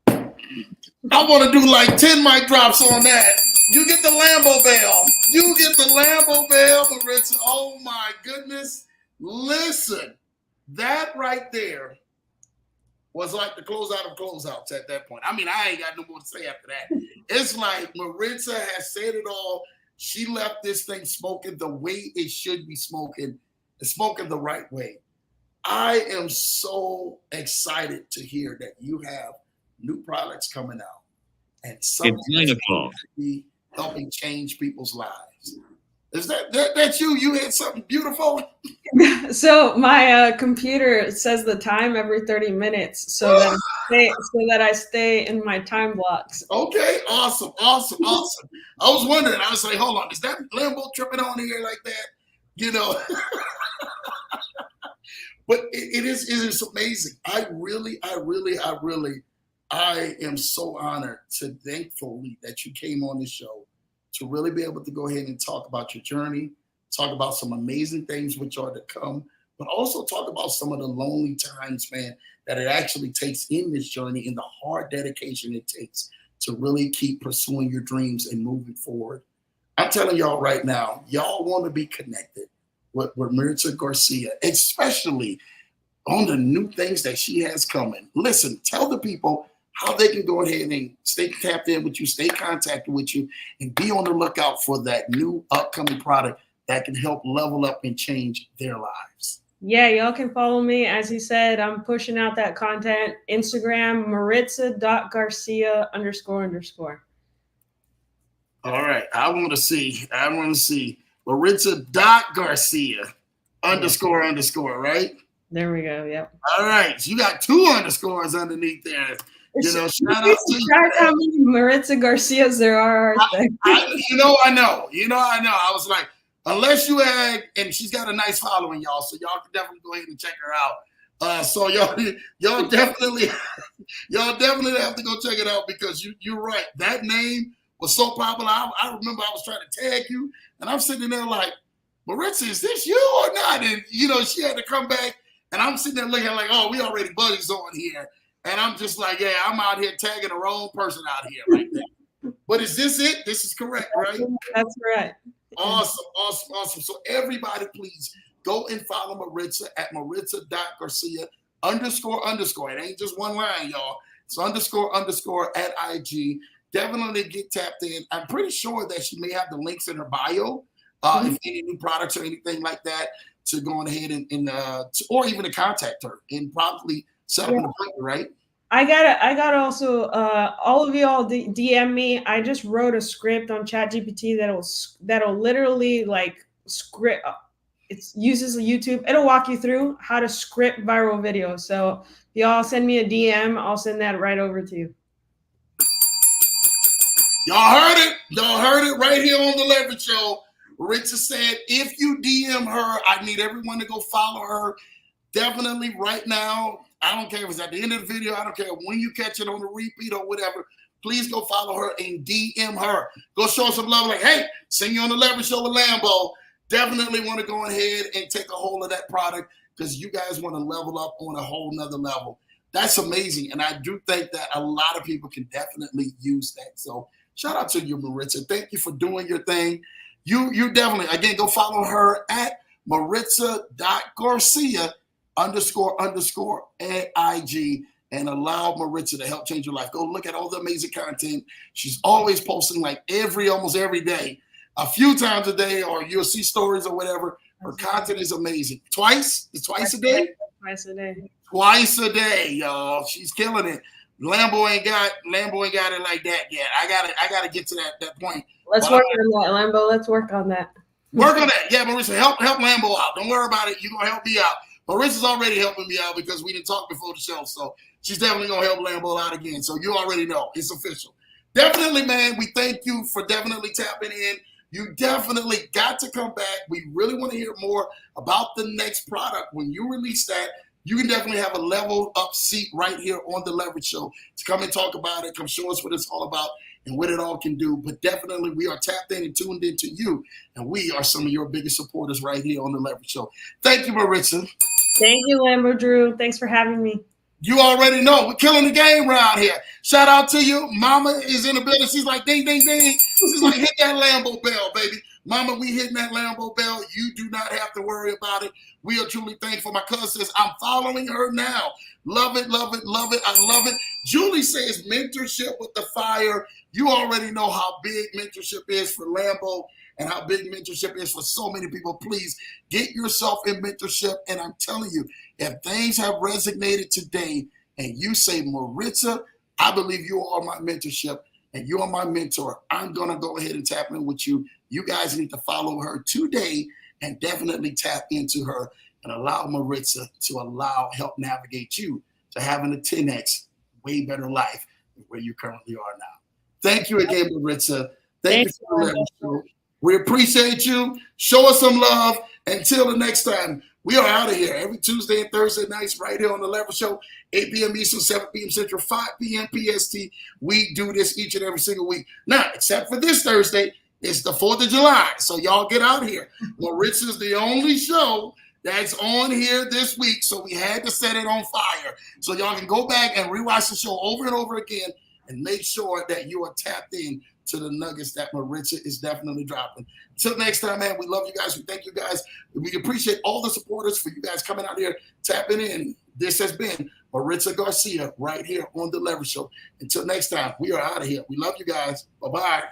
I want to do like 10 mic drops on that. You get the Lambo bell. You get the Lambo bell, Maritza. Oh my goodness. Listen, that right there was like the closeout of closeouts at that point. I mean, I ain't got no more to say after that. It's like Maritza has said it all. She left this thing smoking the way it should be smoking, and smoking the right way. I am so excited to hear that you have new products coming out, and something that's going to be helping change people's lives. Is that's you? You had something beautiful? So my computer says the time every 30 minutes, so that I stay in my time blocks. Okay, awesome. I was wondering. I was like, hold on, is that Lambo tripping on here like that? But it is amazing. I am so honored to thankfully that you came on the show to really be able to go ahead and talk about your journey, talk about some amazing things which are to come, but also talk about some of the lonely times, man, that it actually takes in this journey and the hard dedication it takes to really keep pursuing your dreams and moving forward. I'm telling y'all right now, y'all want to be connected with Maritza Garcia, especially on the new things that she has coming. Listen, tell the people how they can go ahead and stay tapped in with you, stay contacted with you, and be on the lookout for that new upcoming product that can help level up and change their lives. Yeah, y'all can follow me. As he said, I'm pushing out that content. Instagram, Maritza.Garcia __. All right. I want to see Maritza.Garcia __, right? There we go. Yep. All right. So you got 2 underscores underneath there. Shout out to you. How many Maritza Garcias there are there. I know. I was like, unless you had, and she's got a nice following, y'all, so y'all can definitely go ahead and check her out. So y'all definitely have to go check it out, because you're right. That name was so popular. I remember I was trying to tag you, and I'm sitting there like, Maritza, is this you or not? And she had to come back, and I'm sitting there looking like, oh, we already buddies on here. And I'm just like, yeah, I'm out here tagging the wrong person out here right now. But is this it? This is correct, right? That's right. Awesome. So everybody, please go and follow Maritza at Maritza.Garcia __. It ain't just one line, y'all. It's __ at IG. Definitely get tapped in. I'm pretty sure that she may have the links in her bio, if any new products or anything like that, to go on ahead and or even to contact her and probably set up an appointment, right? I got also all of y'all DM me. I just wrote a script on ChatGPT that'll literally like script. It uses YouTube. It'll walk you through how to script viral videos. So if y'all send me a DM, I'll send that right over to you. Y'all heard it. Y'all heard it right here on the Leverage Show. Maritza said, if you DM her, I need everyone to go follow her. Definitely right now. I don't care if it's at the end of the video. I don't care when you catch it on the repeat or whatever. Please go follow her and DM her. Go show some love. Like, hey, sing you on the Leverage Show with Lambo. Definitely want to go ahead and take a hold of that product because you guys want to level up on a whole nother level. That's amazing. And I do think that a lot of people can definitely use that. So shout out to you, Maritza. Thank you for doing your thing. You definitely, again, go follow her at Maritza.Garcia _ at IG and allow Maritza to help change your life. Go look at all the amazing content. She's always posting like almost every day, a few times a day, or you'll see stories or whatever. Her content is amazing. Twice a day? Twice a day. Twice a day, y'all. She's killing it. Lambo ain't got it like that yet. I gotta get to that point. Let's work on that, Lambo. Let's work on that. Work on that. Yeah, Maritza, help Lambo out. Don't worry about it. You're gonna help me out. Maritza's already helping me out because we didn't talk before the show. So she's definitely gonna help Lambo out again. So you already know it's official. Definitely, man. We thank you for definitely tapping in. You definitely got to come back. We really want to hear more about the next product. When you release that, you can definitely have a level up seat right here on the Leverage Show to come and talk about it, come show us what it's all about and what it all can do. But definitely we are tapped in and tuned into you, and we are some of your biggest supporters right here on the Leverage Show. Thank you, Maritza. Thank you, Lambo Drew. Thanks for having me. You already know we're killing the game around here. Shout out to you. Mama is in the building. She's like, ding, ding, ding. She's like, hit that Lambo bell, baby. Mama, we hitting that Lambo bell. You do not have to worry about it. We are truly thankful. My cousin says, I'm following her now. Love it, love it, love it. I love it. Julie says, mentorship with the fire. You already know how big mentorship is for Lambo and how big mentorship is for so many people. Please get yourself in mentorship. And I'm telling you, if things have resonated today and you say, Maritza, I believe you are my mentorship and you are my mentor, I'm going to go ahead and tap in with you. You guys need to follow her today and definitely tap into her and allow Maritza to help navigate you to having a 10X way better life than where you currently are now. Thank you again, Maritza. Thank you for letting us know. We appreciate you. Show us some love. Until the next time, we are out of here every Tuesday and Thursday nights right here on the Leverage Show, 8 p.m. Eastern, 7 p.m. Central, 5 p.m. PST. We do this each and every single week. Now, except for this Thursday, it's the 4th of July, so y'all get out here. Maritza's the only show that's on here this week, so we had to set it on fire. So y'all can go back and rewatch the show over and over again and make sure that you are tapped in to the nuggets that Maritza is definitely dropping. Until next time, man, we love you guys. We thank you guys. We appreciate all the supporters for you guys coming out here, tapping in. This has been Maritza Garcia right here on The Leverage Show. Until next time, we are out of here. We love you guys. Bye-bye.